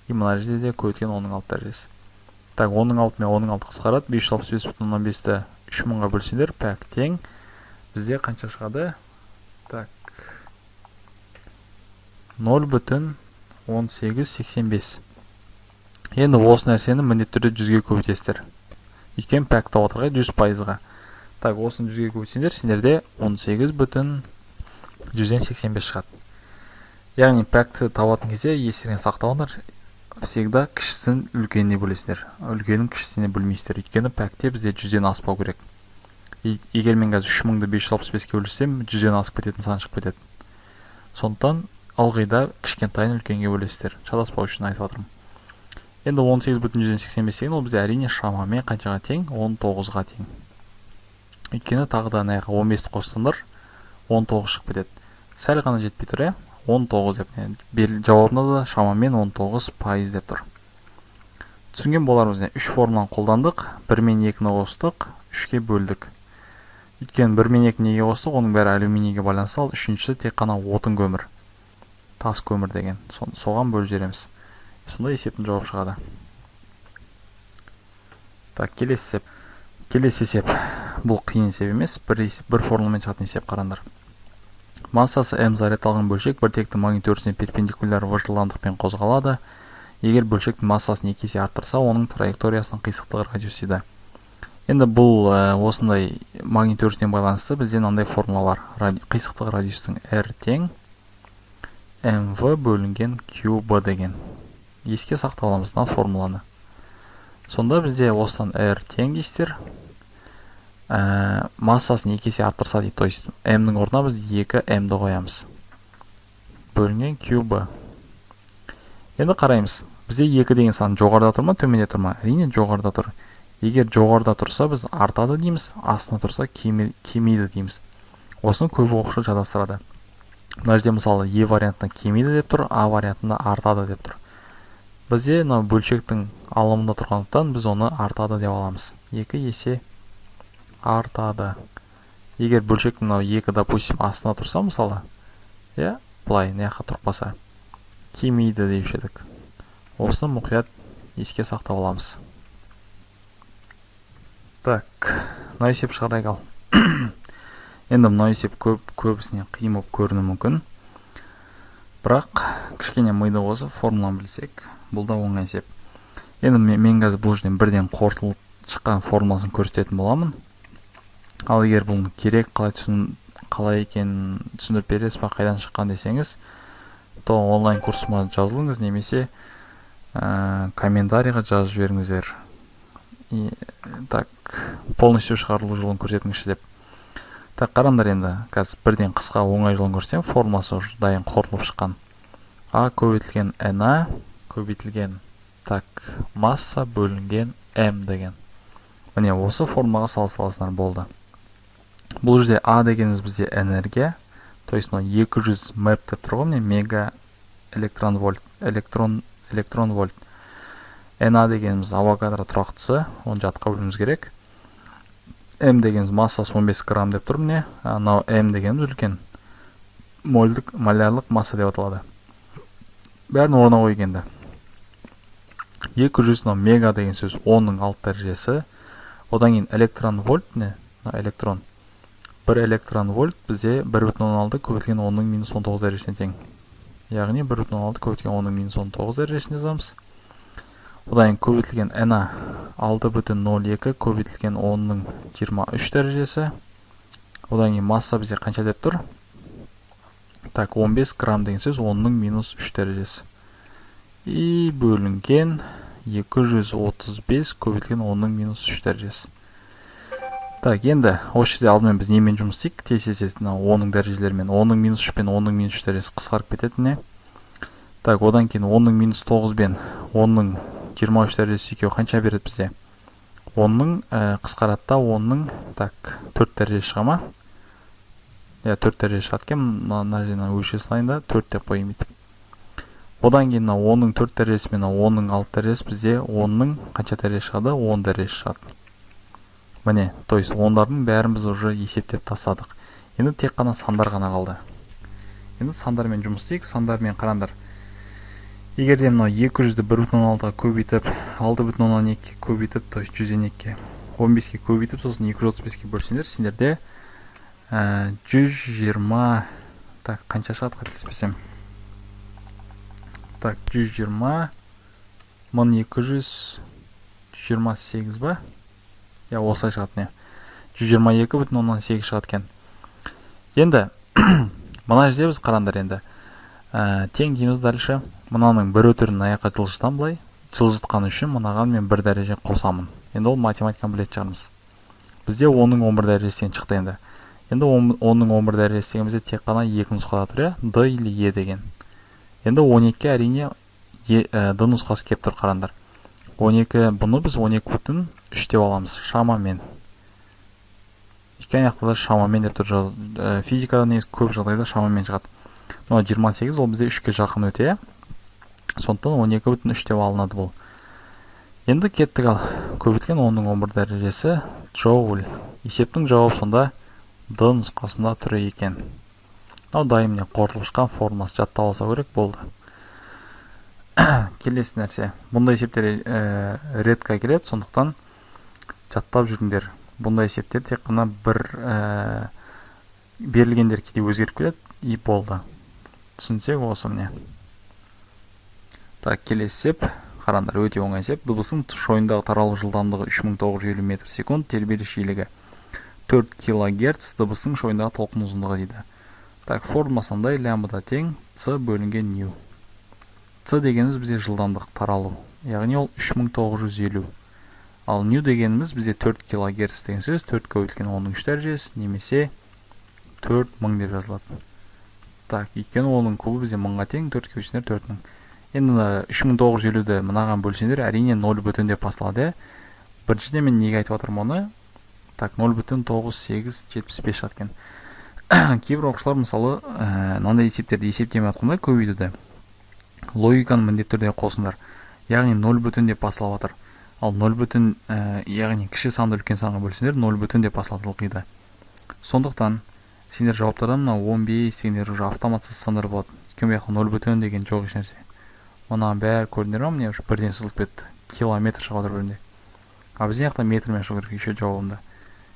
Speaker 1: И мына жерде де көбейткен 10-ның 6 дәрежесі. Так, 10-ның 6 мен 10-ның 6 қысқарады. 565,5-ті 3000-ға бөлсеңдер, пәк тең. Бізде қанша шығады? Так, 0,1885. Енді осы нәрсені міндетті түрде 100-ге көбейтесіздер. Өйткені пәк тауып отырған 100%-ға. Так, осыны 100-ге көбейтсеңдер, сендерде 18,185 шығады. Яғни пәкті табатын кезде естеріңізге сақтаңдар, всегда кішісін үлкеніне бөлесіздер. Үлкенін кішісіне бөлмейсіздер. Өйткені пәкте бізде 100-ден аспау керек. Егер мен қазір 3000-ді 565-ке бөлсем, 100-ден асып кететін сан шығып кетеді. Сондықтан ылғида кішкентайын үлкенге бөлесіздер. Шатаспау үшін айтып жатырмын. Енді 18,185 деген ол бізде әрине шамамен қаншаға тең? 19-ға тең. Өйткені тағы да аяққа 15-ті қоссаңдар 19 шығып кетеді. Сәл ғана жетпей тұр, 19 деп. Жауабында да шамамен 19% деп тұр. Түсінген болармыз. 3 формуланы қолдандық, 1 мен 2-ні қостық, 3-ке бөлдік. Өйткені 1 мен 2 неге қостық, оның бәрі алюминийге байланысты, ал үшіншісі тек қана отын көмір. Тас көмір деген. Соған бөліп жібереміз. Сонда есептің жауап шығады. Так, келесі есеп. Бұл қиын есеп емес, бір формуламен шығатын есеп қараңдар. Массасы м заряд алған бөлшек біртекті магнит өрісіне перпендикуляр v жылдамдықпен қозғалады. Егер бөлшектің массасын 2 есе арттырса, оның траекториясының қисықтығы радиус дейді. Енді бұл осындай магнит өрісіне байланысты бізде мынандай формула бар. Қисықтығы радиустың r тең mv бөлінген qb деген. Еске сақтап аламыз мына формуланы. Сонда бізде осыдан r тең дейсіздер. Массасын 2 есе арттырса дейді. То есть m-ның орнына біз 2m-ді қоямыз. Бөлінген qb. Енді қараймыз. Бізде 2 деген сан жоғарыда тұр ма, төменде тұр ма? Әрине жоғарыда тұр. Егер жоғарыда тұрса, біз артады дейміз, астына тұрса кемейді дейміз. Осыны көбі оқушы жадастырады. Мына жерде мысалы E вариантында кемейді деп тұр, А вариантында артады деп тұр. Бізде бөлшектің алымында тұрғандықтан біз оны артады деп аламыз. 2 есе артады. Егер бөлшектің 2, допустим, астына тұрса, мысалы, былай, неяққа тұрпаса, кемейді деуші едік. Осыны мұқият еске сақтап аламыз. Так, мына есеп шығарайық ал. Енді мына есеп көбісіне қиын болып көріну мүмкін. Бірақ кішкене миды қосып формуланы білсек, бұл да оңай есеп. Енді мен қазір бұл жерден бірден қорытылып шыққан формуласын көрсететін боламын. Ал егер бұл керек, қалай екенін түсіндіріп бересіз ба, қайдан шыққан десеңіз, то онлайн курсыма жазылыңыз, немесе комментарийға жазып жіберіңіздер. Так, полностью шығарылу жолын көрсетіңізші деп. Так, қараңдар енді, қазір бірден қысқа оңай жолын көрсетсем, формуласы дайын қорытылып шыққан. А көбейтілген на көбейтілген масса бөлінген м деген. Міне осы формаға салысыңдар болды. Бұл жерде А дегеніміз бізде энергия, то есть 200 мэп деп тұрған, мега электрон вольт. На дегеніміз авогадро тұрақтысы, оны жатқа білуіміз керек. М дегеніміз массасы 15 грамм деп тұр, міне. М дегеніміз үлкен малярлық масса деп аталады. Бәрін орнына қойгенді. 200 мега деген сөз 10-ның 6 дәрежесі. Одан кейін электрон вольт, электрон. 1 электрон вольт бізде 1,16 көбейтілген 10-ның минус 19 дәрежесіне тең. Яғни 1,16 көбейтілген 10-ның минус 19 дәрежесіне жазамыз. Одан кейін көбейтілген на 6,02 көбейтілген 10-ның 23 дәрежесі. Одан кейін масса бізде қанша деп тұр? Так, 15 грамм деген сөз 10-ның минус 3 дәрежесі. И бөлінген 235 көбейтілген 10-ның минус 3 дәрежесі. Так, енді осы жерде алдымен біз немен жұмыс істейік? Тез-тез 10-ның дәрежелерімен. 10-ның минус 3 пен 10-ның минус 3 дәрежесі қысқарып кететіне. Так, одан кейін 10-ның минус 9 бен 10-ның 23 дәрежесі екеуі қанша береді бізде? 10-ның қысқаратта 10-ның 4 дәрежесі шыға ма? 4 дәреже шығады екен, мына жерден өлшей салайын да 4 деп қойайын бүйтіп. Одан кейін 10-ның 4 дәрежесі мен 10-ның 6 дәрежесі бізде 10-ның қанша дәреже шығады? 10 дәреже шығады. Міне, то есть ондардың бәрін біз уже есептеп тастадық. Енді тек қана сандар ғана қалды. Енді сандармен жұмыс істейік. Сандармен қараңдар. Егер де мынау 200-ді 1,16-ға көбейтіп, 6,12-ге көбейтіп, то есть 102-ге 15-ге көбейтіп, сосын 235-ге бөлсеңдер, сендерде 120, қанша шығады қателеспесем. 120 1228 ба? Осылай шығады не? 122,8 шығады екен. Енді мына жерде біз қараңдар енді. Тең дейміз дальше. Мынаның бір өтірін аяққа жылжытам былай. Жылжытқан үшін мынаған мен 1 дәреже қосамын. Енді ол математиканы білетін шығармыз. Бізде 10-ның 11 дәрежесінен шықты енді. Енді 10-ның 11 дәрежесі дегенімізде тек қана екі нұсқада тұр, D или E деген. Енді 12-ке әрине D нұсқасы кеп тұр, қараңдар. 12 бұны біз 12,3 деп аламыз, шамамен. Екі аяқта да шамамен деп тұр. Физикада негізі көп жағдайда шамамен шығады. 28 ол бізде 3-ке жақын өте. Сондықтан 12,3 деп алынады бұл. Енді кеттік ал. Көбейтілген 10-ның 11 дәрежесі джоуль. Есептің жауап сонда D нұсқасында түрі екен. Дайым қорытылып шыққан формасы жаттап алса керек болды. Келесі нәрсе. Бұндай есептер редко келеді, сондықтан жаттап жүріңдер. Бұндай есептер тек қана бір берілгендер кейде өзгеріп келеді. и болды. Түсінсек осы міне. Так, келесі есеп. Қараңдар, өте оңай есеп. Дыбыстың шойындағы таралу жылдамдығы 3950 метр секунд, тербеліс жиілігі 4 кГц, дыбыстың шойындағы толқын ұзындығы дейді. Так, формуласындай лямбда тең c бөлінген нью. C дегеніміз бізде жылдамдық таралу, яғни ол 3950. Ал нью дегеніміз бізде 4 кГц деген сөз, 4 көбейтілген 10-ның 3 дәрежесі немесе 4000 деп жазылады. Так, өйткені оның кубы бізде 1000-ға тең, 4 көбейтсеңдер 4000. Енді 3950-ді мынаған бөлсеңдер, әрине 0 бүтін деп басталады. Біріншіден мен неге айтып отырмын оны? Так, 0,9875 жатқан. Кейбір оқушылар мысалы мынандай есептерді есептемей жатқанда көбейтуді. Логиканы міндетті түрде қосыңдар. Яғни 0 бүтін деп басталып жатыр. Ал 0 бүтін, яғни кіші санды үлкен санға бөлсеңдер 0 бүтін деп басталады ылғида. Сондықтан сендер жауаптардан мына 15 дегендер уже автоматсыз сандар болады. Өйткені бұл жақта 0 бүтін деген жоқ еш нәрсе. Мұнан бәрі көрдіңдер ме? Міне бірден сызылып кетті. Километр шығып жатыр бірінде. А бізде жақта метрмен шығу керек еще жауабында.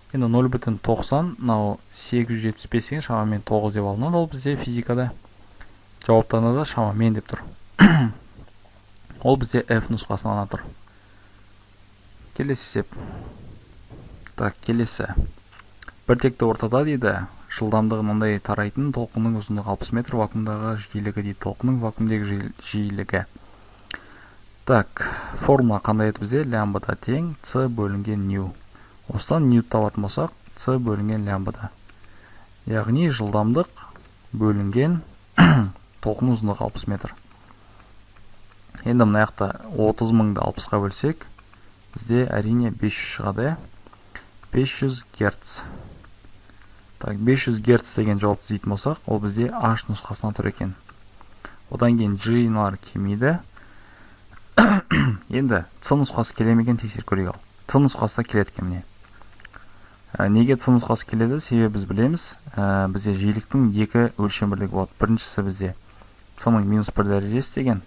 Speaker 1: Енді 0,90, мынау 875 деген шамамен 9 деп алынады. Ол бізде физикада жауаптарында да шамамен деп тұр. Ол бізде F нұсқасынан тұр. Келесі есеп. Так, келесі. Бір текті ортада дейді, жылдамдығы мынандай тарайтын толқынның ұзындығы 60 метр, вакуумдағы жиілігі дейді, толқынның вакуумдегі жиілігі. Так, формула қандай еді бізде? Лямбда тең c бөлінген нью. Осыдан нью табатын болсақ, c бөлінген лямбда. Яғни жылдамдық бөлінген толқын ұзындығы 60 метр. Енді мына жақта 30.000-ды 60-ға бөлсек, бізде әрине 500 шығады. 500 Гц. Так, 500 Гц деген жауапты іздейтін болсақ, ол бізде H нұсқасынан тұр екен. Одан кейін G-налар келмейді. Енді C нұсқасы келемеген тексеріп көрейік ал. C нұсқасы келеді екен міне. Неге C нұсқасы келеді? Себебі біз білеміз, бізде жиіліктің екі өлшем бірлігі болады. Біріншісі бізде C-ның -1 дәрежесі деген,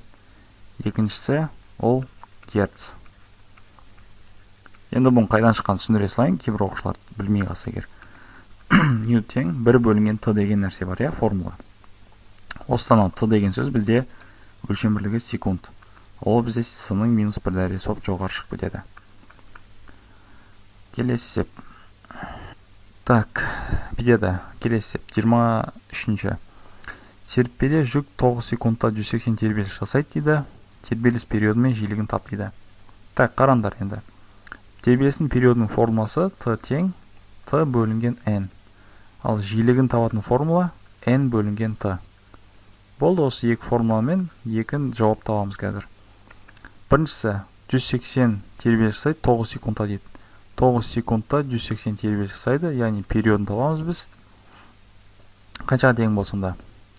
Speaker 1: екіншісі ол Гц. Енді бұның қайдан шыққан түсіндіре салайын, кейбір оқушылар білмей қалса егер. Нью тең 1 бөлінген Т деген нәрсе бар, формула. Осыдан Т деген сөз бізде өлшем бірлігі секунд. Ол бізде С-ның -1 дәрежесі болып жоғары шығып кетеді. Келесі есеп. Так, бидеді. Келесі есеп. 23-ші. Серіппеде жүк 9 секундта 180 тербеліс жасайды дейді. Тербеліс периоды мен жиілігін тап дейді. Так, қараңдар енді. Тербелістің периодының формуласы Т тең Т бөлінген N. Ал жиілігін табатын формула N бөлінген Т. Болды, осы екі формуламен екі жауап табамыз қазір. Біріншісі 180 тербеліс жасайды 9 секундта дейді. 9 секундта 180 тербеліс жасайды, яғни периодын табамыз біз. Қаншаға тең болсында?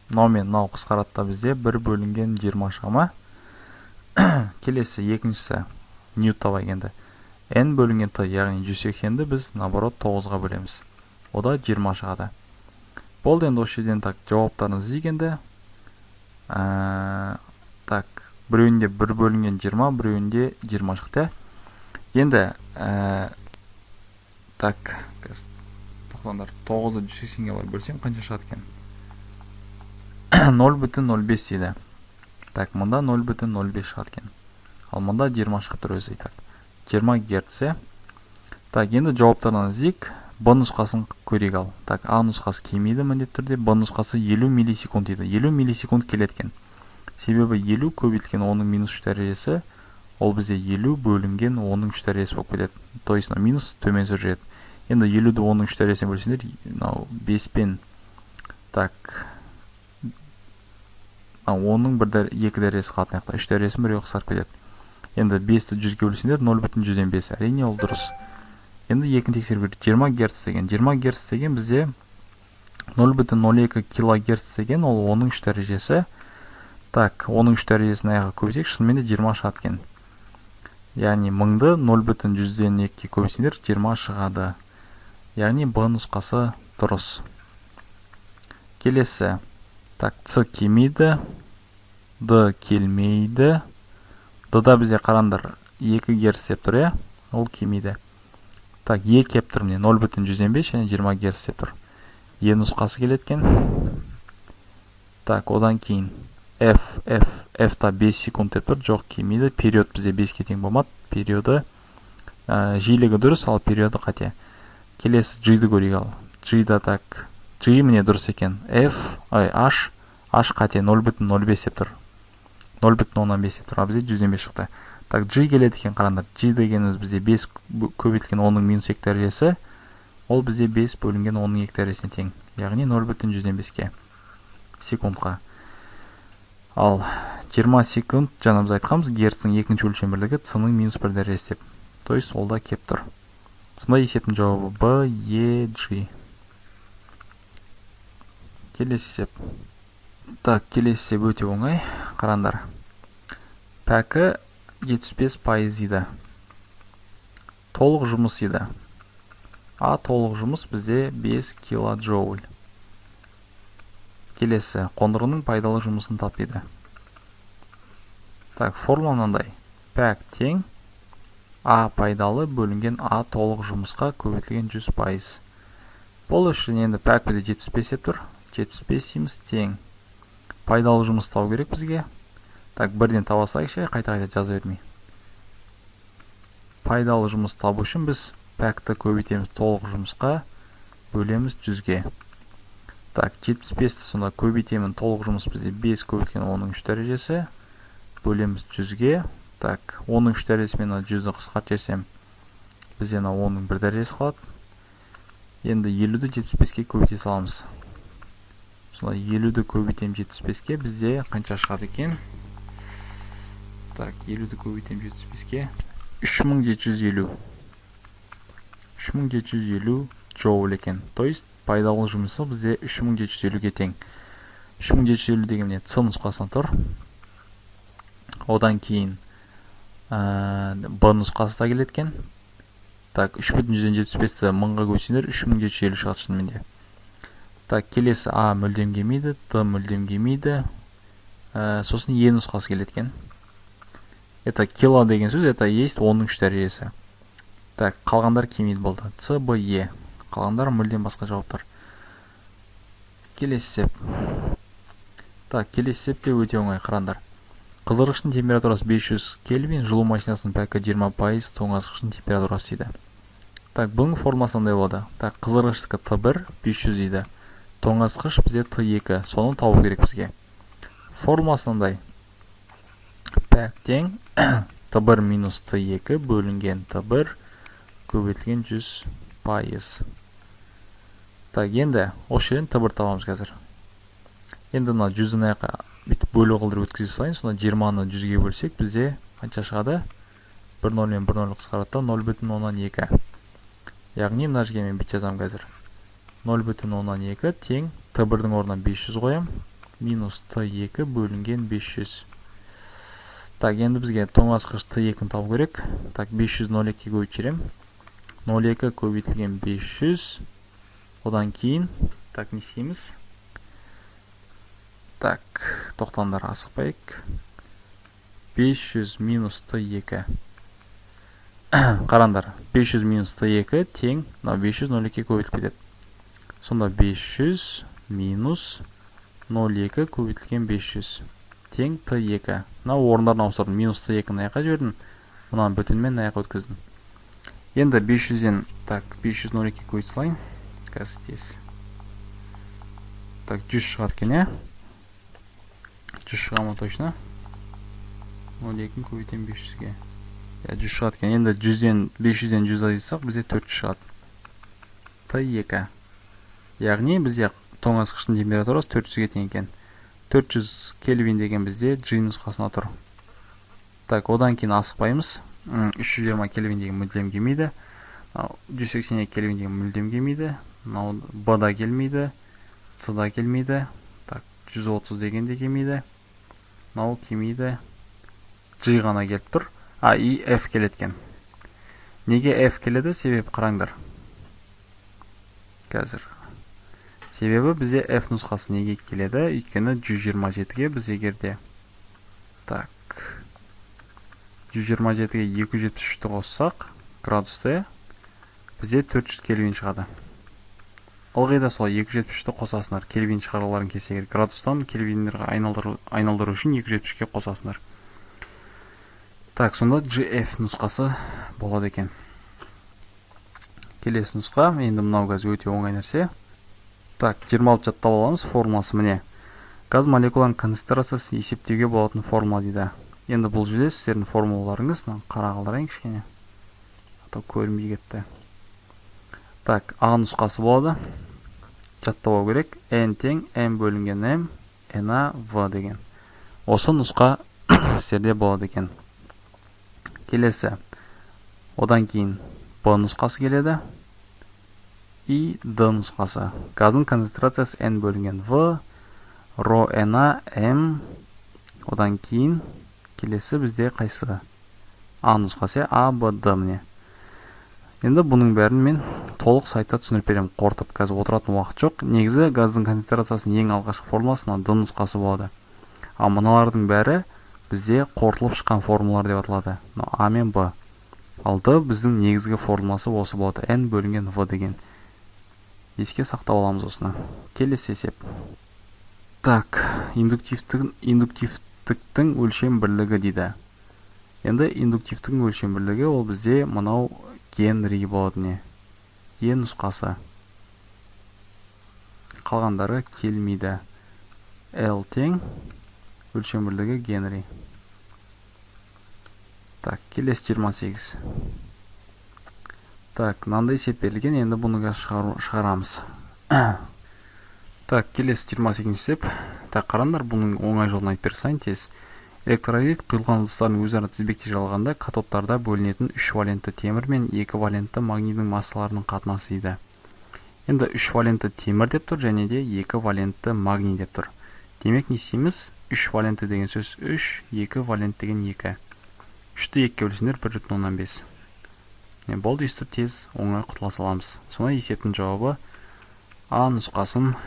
Speaker 1: Мынау қысқарады да бізде 1 бөлінген 20 шығама. Келесі екіншісі ньют табайық енді. N бөлінген Т, яғни 180-ді біз наоборот 9-ға бөлеміз. Ода 20 шығады. Болды, енді осы жерден так жауаптарын іздегенде. Так, біреуінде 1 бөлінген 20, біреуінде 20 шықты. Енді так, тоқтаңдар, 9-ды 180-ге бар бөлсем қанша шығады екен? 0,05 дейді. Так, мұнда 0,05 шығады екен. Ал мұнда 20 шығып тұр өзі. Так, 20 Гц. Так, енді жауаптарынан іздейік. Б нұсқасын көрейік ал. Так, А нұсқасы келмейді міндетті түрде. Б нұсқасы 50 миллисекунд дейді. 50 миллисекунд келеткен. Себебі 50 көбейтілген 10-ның -3 дәрежесі, ол бізде 50 бөлінген 10-ның 3 дәрежесі болып кетеді. То есть минус төмен жүреді. Енді 50-ді 10-ның 3 дәрежесіне бөлсеңдер, 5 пен так 10-ның 2 дәрежесі қалатын яқта, 3 дәрежесін біреу қысарып кетеді. Енді 5-ті 100-ге бөлсеңдер 0,105. Әрине ол дұрыс. Енді екін тексеріп көрейік. 20 Гц деген. 20 Гц деген бізде 0,02 кГц деген, ол 10-ның 3 дәрежесі. Так, 10-ның 3 дәрежесін аяға көбейтсек, шынымен де 20 шығады екен. Яғни 1000-ды 0,102-ге көбейтсеңдер 20 шығады. Яғни Б нұсқасы дұрыс. Келесі. Так, С келмейді, Д келмейді. Д-да бізде қарандар 2 Гц деп тұр, ол келмейді. Так, Е кеп тұр, міне 0,105 және 20 Гц деп тұр. Е нұсқасы келеткен. Так, одан кейін f та 5 секунд деп тұр, жоқ келмейді. Период бізде 5-ке тең болмады. Периоды жиілігі дұрыс, ал периоды қате. Келесі g-ді көрейік ал. G-да так, g міне дұрыс екен. h қате 0,05 деп тұр. 0,05 деп тұр, а бізде 100-ден 5 шықты. Так, g келеді екен, қараңдар. G дегеніміз бізде 5 көбейтілген 10-ның минус 2 дәрежесі. Ол бізде 5 бөлінген 10-ның 2 дәрежесіне тең. Яғни 0,105-ке секундқа. Ал 20 секунд, жаңа біз айтқанбыз, герцтің екінші өлшем бірлігі c-ның минус 1 дәрежесі деп. То есть ол да кеп тұр. Сонда есептің жауабы B, E, G. Келесі есеп. Так, келесі есеп өте оңай. Қараңдар. Пәкі 75% дейді. Толық жұмыс дейді. А толық жұмыс бізде 5 килоджоуль. Келесі, қондырғының пайдалы жұмысын тап дейді. Так, формула мынандай. Пәк тең А пайдалы бөлінген А толық жұмысқа көбейтілген 100%. Бұл үшін енді пәк бізде 75 деп тұр. 75 дейміз тең. Пайдалы жұмыс табу керек бізге. Так, бірден таба салайықшы, қайта-қайта жаза бермей. Пайдалы жұмыс табу үшін біз пәкті көбейтеміз толық жұмысқа, бөлеміз 100-ге. Так, 75-ті сонда көбейтемін, толық жұмыс бізде 5 көбейтілген 10-ның 3 дәрежесі, бөлеміз 100-ге. Так, 10-ның 3 дәрежесімен 100-ді қысқарт жерсем, бізде 10-ның 1 дәрежесі қалады. Енді 50-ді 75-ке көбейте саламыз. Сонда 50-ді көбейтем 75-ке, бізде қанша шығады екен? Так, 50-ді көбейтем 75-ке, 3750. 3750 джоуль екен. То есть, пайдалы жұмысы бізде 3750-ге тең. 3750 дегенде C нұсқасынан тұр. Одан кейін B нұсқасы да келеткен. Так, 3,175-ті 1000-ға көбейтсеңдер 3750 шығады шынымен де. Так, келесі А мүлдем келмейді, Д мүлдем келмейді. Сосын E нұсқасы келеткен. Это кило деген сөз, это есть 10-ның 3 дәрежесі. Так, қалғандар келмейді болды. C, B, E. Қалғандар мүлдем басқа жауаптар. Келесі есеп. Так, келесі есеп те өте оңай, қараңдар. Қыздырғыштың температурасы 500 кельвин, жылу машинасының пәкі 20%, тоңазытқыштың температурасы дейді. Так, бұның формасы қандай болады? Так, қыздырғыштікі Т1 500 дейді. Тоңазытқыш бізде Т2, соны табу керек бізге. Формасы қандай? Пәк тең Т1 минус Т2 бөлінген Т1 көбейтілген 100%. Так, енді осы жерден Т1 табамыз қазір. Енді 100-ны бүйтіп бөлу қылдырып өткізе салайын, сонда 20-ны 100-ге бөлсек, бізде қанша шығады? 1 0 мен 1 0 қысқарады, 0,2. Яғни мына жерге мен бүйтіп жазам қазір. 0,2 тең Т1-дің орнына 500 қоям, минус Т2 бөлінген 500. Так, енді бізге тоңазытқыш Т2-ні табу керек. Так, 500 0,2-ге көбейтем. 0,2 көбейтілген 500. Одан кейін, так, не істейміз? Так, тоқтаңдар, асықпайық. 500 минус Т2. Қараңдар, 500 минус Т2 тең 500 0,2 көбейтіліп кетеді. Сонда 500 минус 0,2 көбейтілген 500 тең Т2. Орындарын ауыстырдым. Минус Т2-ні аяққа жібердім. Мұнан бүтінмен аяққа өткіздім. Енді 500-ден, так, 500 0,2 көбейтіп салайын. Қазір тез. Так, 100 шығады екен, ә? 100 шыға ма точно? 0,2 көбейтем 500-ге. 100 шығады екен. Енді 500-ден 100 азайтсақ, бізде 400 шығады. Т2. Яғни бізде тоңазытқыштың температурасы 400-ге тең екен. 400 кельвин деген бізде G нұсқасына тұр. Так, одан кейін асықпаймыз. 320 кельвин деген мүлдем келмейді. 182 кельвин деген мүлдем келмейді. B да келмейді. C да келмейді. Так, 130 деген де келмейді. Мынау келмейді. G ғана келіп тұр. И F келеткен. Неге F келеді? Себеп қараңдар. Қазір. Себебі бізде F нұсқасы неге келеді? Өйткені 127-ге біз егерде. Так. 127-ге 273-ті қоссақ, градусты, бізде 400 кельвин шығады. ылғи да сол 273-ті қосасыңдар. Кельвин шығаруларын кесе керек. Градустан кельвиндерге айналдыру үшін 273-ке қосасыңдар. Так, сонда GF нұсқасы болады екен. Келесі нұсқа, енді мынау газ өте оңай нәрсе. Так, 26 жаттап аламыз, формуласы міне. Газ молекуланың концентрациясын есептеуге болатын формула дейді. Енді бұл жерде сіздердің формулаларыңыз, қара қалдырайын кішкене. Атау көрінбей кетті. Так, А нұсқасы болады. Жаттау керек. N тең M бөлінген M, NA V деген. Осы нұсқа сіздерде болады екен. Келесі. Одан кейін B нұсқасы келеді. И D нұсқасы. Газдың концентрациясы N бөлінген V, Rho NA M. Одан кейін келесі бізде қайсы? А нұсқасы A, B, D міне. Енді бұның бәрін мен толық сайтта түсіндіріп беремін. Қорытып, қазір отыратын уақыт жоқ. Негізі газдың концентрациясының ең алғашқы формуласына D нұсқасы болады. А мыналардың бәрі бізде қорытылып шыққан формулалар деп аталады. А мен Б. Ал D біздің негізгі формуласы осы болады. N бөлінген V деген. Еске сақтап аламыз осыны. Келесі есеп. Так, индуктивтіктің өлшем бірлігі дейді. Енді индуктивтіктің өлшем бірлігі ол бізде мынау Генри болады не. Е нұсқасы. Қалғандары келмейді. L тең өлшем бірлігі Генри. Так, келесі 28. Так, мынандай есеп берілген, енді бұны шығарамыз. Так, келесі 28 есеп. Так, қараңдар, бұның оңай жолын айтып берсең тез. Электролит құйылған ыдыстардың өзара тізбекте жалғанда катодтарда бөлінетін 3 валентті темір мен 2 валентті магнийдің массаларының қатынасы дейді. Енді 3 валентті темір деп тұр, және де 2 валентті магний деп тұр. Демек не істейміз? 3 валентті деген сөз 3, 2 валент деген 2. 3-ті 2-ке бөлсеңдер 1,5. Болды, өйстіп тез оңай құтыла саламыз. Сонда есептің жауабы А нұсқасын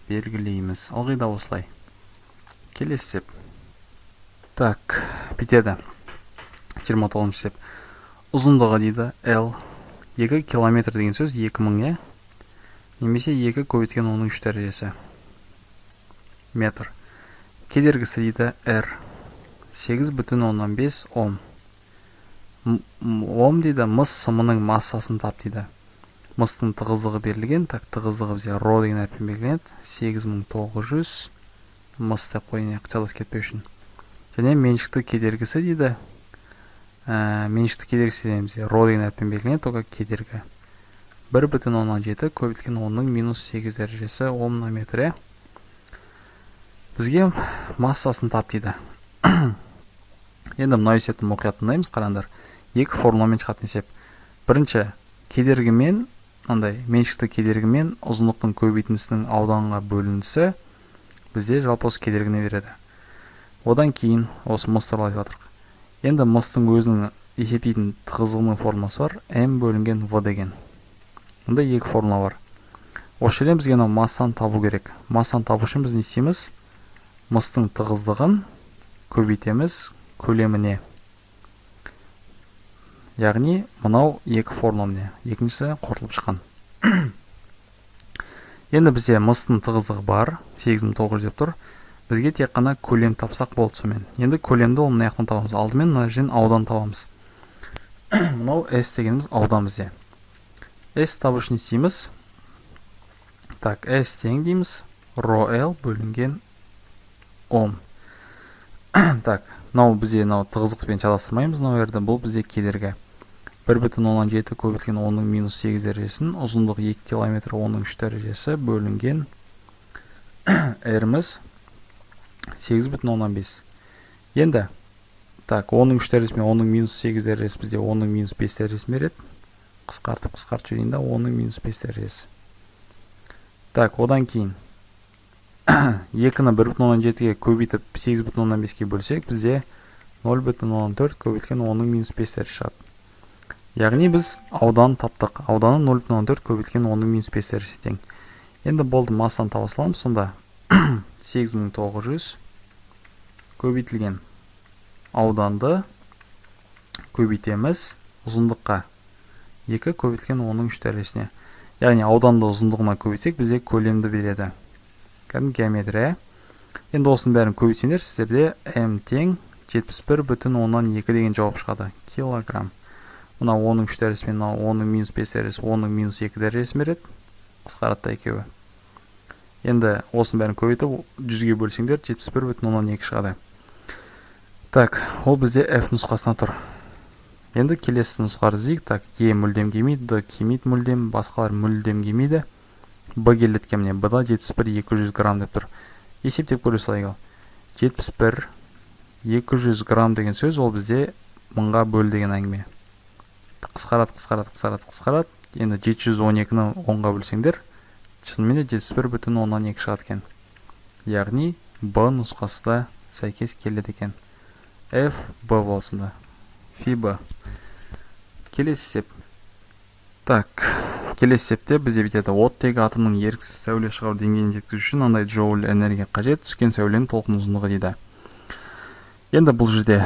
Speaker 1: белгілейміз. Ылғи да осылай. Келесі есеп. Так, бітеді. 29 есеп. Ұзындығы дейді L. 2 километр деген сөз 2000 немесе 2 көбейткен оның 3 дәрежесі. Метр. Кедергісі дейді R. 8,5 Ом. Ом дейді мыс сымының массасын тап дейді. Мыстың тығыздығы берілген. Так, тығыздығы бізде Ро деген әрпен белгіленеді. 8900 мыс деп қойын, қыталас кетпеу үшін. Және меншікті кедергісі дейді. Меншікті кедергісі деймізде Ро деген әрпен белгіленеді, тоға кедергі. 1,17 көбейткен 10-ның минус 8 дәрежесі Ом на метр. Бізге массасын тап дейді. Енді мынау есептің мұқият тыңдаймыз, қараңдар. Екі формуламен шығатын есеп. Бірінші, кедергімен, меншікті кедергімен ұзындықтың көбейтіндісінің ауданға бөлінісі бізде жалпы осы кедергіні береді. Одан кейін осы мыс туралы айтып жатырмық. Енді мыстың өзінің есептейтін тығыздығының формуласы бар, М бөлінген В деген. Мұнда екі формула бар. Осы жерден бізге массаны табу керек. Массаны табу үшін біз не істейміз? Мыстың тығыздығын көбейтеміз көлеміне. Яғни мынау екі формула міне. Екіншісі қорытылып шыққан. Енді бізде мыстың тығыздығы бар, 8900 деп тұр. Бізге тек қана көлем тапсақ болды сонымен. Енді көлемді ол мына жақтан табамыз. Алдымен мына жерден аудан табамыз. Мынау S дегеніміз аудан бізде. S табу үшін істейміз. Так, S тең дейміз. Ро L бөлінген Ом. Так, мынау бізде тығыздықпен шатастырмаймыз. Бұл бізде кедергі. 1,17 көбейткен 10-ның минус 8 дәрежесін, ұзындығы 2 км 10-ның 3 дәрежесі бөлінген R-міз 8,15. Енді, так, 10-ның 3 дәрежесі мен 10-ның минус 8 дәрежесі бізде 10-ның минус 5 дәрежесі береді. Қысқартып жүрейін да 10-ның минус 5 дәрежесі. Так, одан кейін 2-ні 1,17-ге көбейтіп 8,15-ге бөлсек, бізде 0,14 көбейткен 10-ның минус 5 дәрежесі шығады. Яғни біз аудан таптық. Ауданы 0,14 көбейткен 10-ның минус 5 дәрежесі тең. Енді болды, массаны таба саламыз. Сонда 8900 көбейтілген ауданды көбейтеміз ұзындыққа 2 көбейткен 10-ның 3 дәрежесіне. яғни ауданды ұзындығына көбейтсек бізде көлемді береді. Кәдімгі геометрия. Енді осының бәрін көбейтсеңдер, сіздерде м тең 71,2 деген жауап шығады. Килограмм. Мына 10-ның 3 дәрежесі мен 10-ның минус 5 дәрежесі, 10-ның минус 2 дәрежесі береді. Қысқаратта екеуі. Енді осының бәрін көбейтіп 100-ге бөлсеңдер 71,2 шығады. Так, ол бізде f нұсқасына тұр. Енді келесі нұсқары іздейік. Так, e мүлдем келмейді, d келмейді мүлдем, басқалар мүлдем келмейді. b келеді міне, b-да 71,200 грамм деп тұр. Есептеп көре салайық. 71,200 грамм деген сөз ол бізде 1000-ға бөл деген әңгіме. Қысқарат. Енді 712-ні 10-ға бөлсеңдер, шынымен де 71,2 шығады екен. Яғни b нұсқасы да сәйкес келеді екен. F b болсында. Фи b. Келесі есеп. Так, келесі есепте бізде бітеді. Оттегі атомның еріксіз сәуле шығару деңгейін жеткізу үшін мынандай джоуль энергия қажет. Түскен сәуленің толқын ұзындығы дейді. Енді бұл жерде,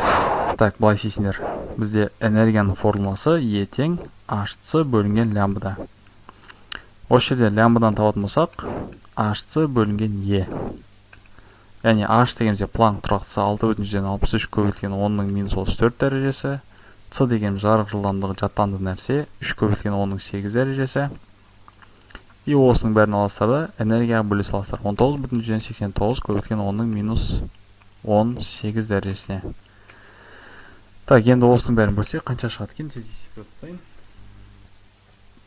Speaker 1: так, былай істейсіңдер. Бізде энергияның формуласы E тең Hc бөлінген лямбда. Осы жерде лямбдадан табатын болсақ, Hc бөлінген E. Яғни H деген бізде Планк тұрақтысы 6,63 көбейтілген 10-ның минус 34 дәрежесі. C деген жарық жылдамдығы жаттанды нәрсе 3 көбейтілген 10-ның 8 дәрежесі. И осының бәрін аластарда энергияға бөле саластар. 19,89 көбейтілген 10-ның минус 18 дәрежесіне. Так, енді осының бәрін бөлсек қанша шығады екен? Тез есептеп отырсайын.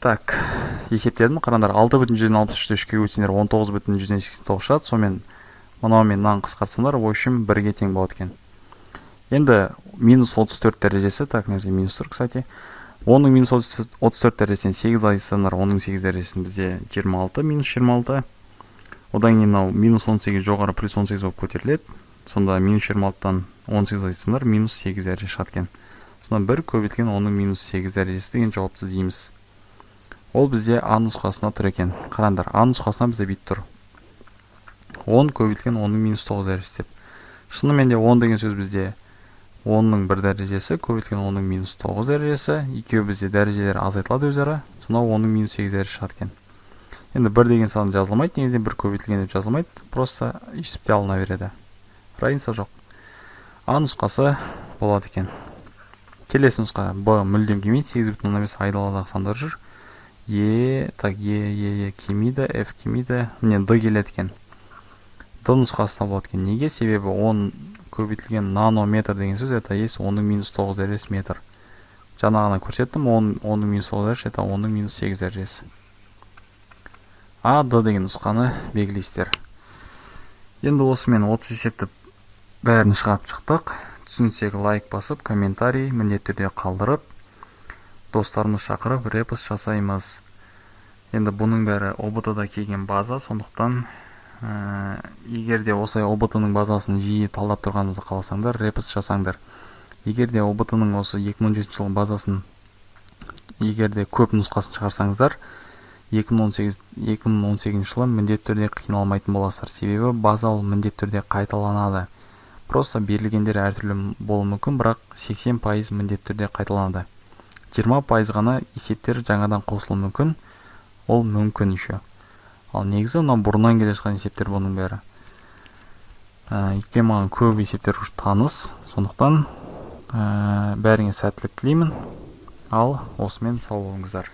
Speaker 1: Так, есептедім. Қараңдар, 6,63 3-ке өтсеңдер 19,89 шығады. Сонымен мынау мен мынаны қысқартсаңдар, в общем 1-ге тең болады екен. Енді минус 34 дәрежесі, так, нәрсе минус тұр, кстати. 10-ның минус 34 дәрежесінен 8 айсаңдар, 10-ның 8 дәрежесін бізде 26, минус 26. Одан кейін мынау минус 18 жоғары плюс 18 болып көтеріледі. Сонда минус 26-тан 18 айсаңдар, минус 8 дәреже шығады екен. Сонда 1 көбейтілген 10-ның минус 8 дәрежесі деген жауапты іздейміз. Ол бізде А нұсқасына тұр екен. Қараңдар, А нұсқасына бізде бит тұр. 10 көбейтілген 10-ның минус 9 дәрежесі деп. Шынымен де 10 деген сөз бізде 10-ның 1 дәрежесі көбейтілген 10-ның минус 9 дәрежесі. Екеуі бізде дәрежелері азайтылады өзара. Сонда 10-ның минус 8 дәрежесі шығады екен. Енді 1 деген сан жазылмайды, негізінен 1 көбейтілген деп жазылмайды. Просто есепте алына береді. Разница жоқ. А нұсқасы болады екен. Келесі нұсқа Б мүлдем келмейді, 8,5 айдаладағы сандар жүр. Так, Е келмейді, F келмейді, міне Д келеді екен. Д нұсқасына болады екен. Неге? Себебі 10 көбейтілген нанометр деген сөз, это есть 10-ның минус 9 дәрежесі метр. Жаңағына көрсеттім, 10-ның минус 9 дәрежесі, это 10-ның минус 8 дәрежесі. А, Д деген нұсқаны белгілейсіздер. Енді осымен 30 есепті бәрін шығарып шықтық. Түсінсек лайк басып, комментарий міндетті түрде қалдырып, достарымыз шақырып, репост жасаймыз. Енді бұның бәрі ОБТ-да келген база, сондықтан егер де осылай ОБТ-ның базасын жиі талдап тұрғанымызды қаласаңдар, репост жасаңдар. Егер де ОБТ-ның осы 2017 жылғы базасын егер де көп нұсқасын шығарсаңыздар, 2018 жылы міндетті түрде қиналмайтын боласыздар. Себебі база ол міндетті түрде қайталанады. Просто берілгендер әртүрлі болуы мүмкін, бірақ 80% міндетті түрде қайталанады. 20% ғана есептер жаңадан қосылуы мүмкін. Ол мүмкін еще. Ал негізі мына бұрыннан келе жатқан есептер бұның бәрі. Өйткені маған көп есептер таныс, сондықтан бәріңе сәттілік тілеймін. Ал осымен сау болыңыздар.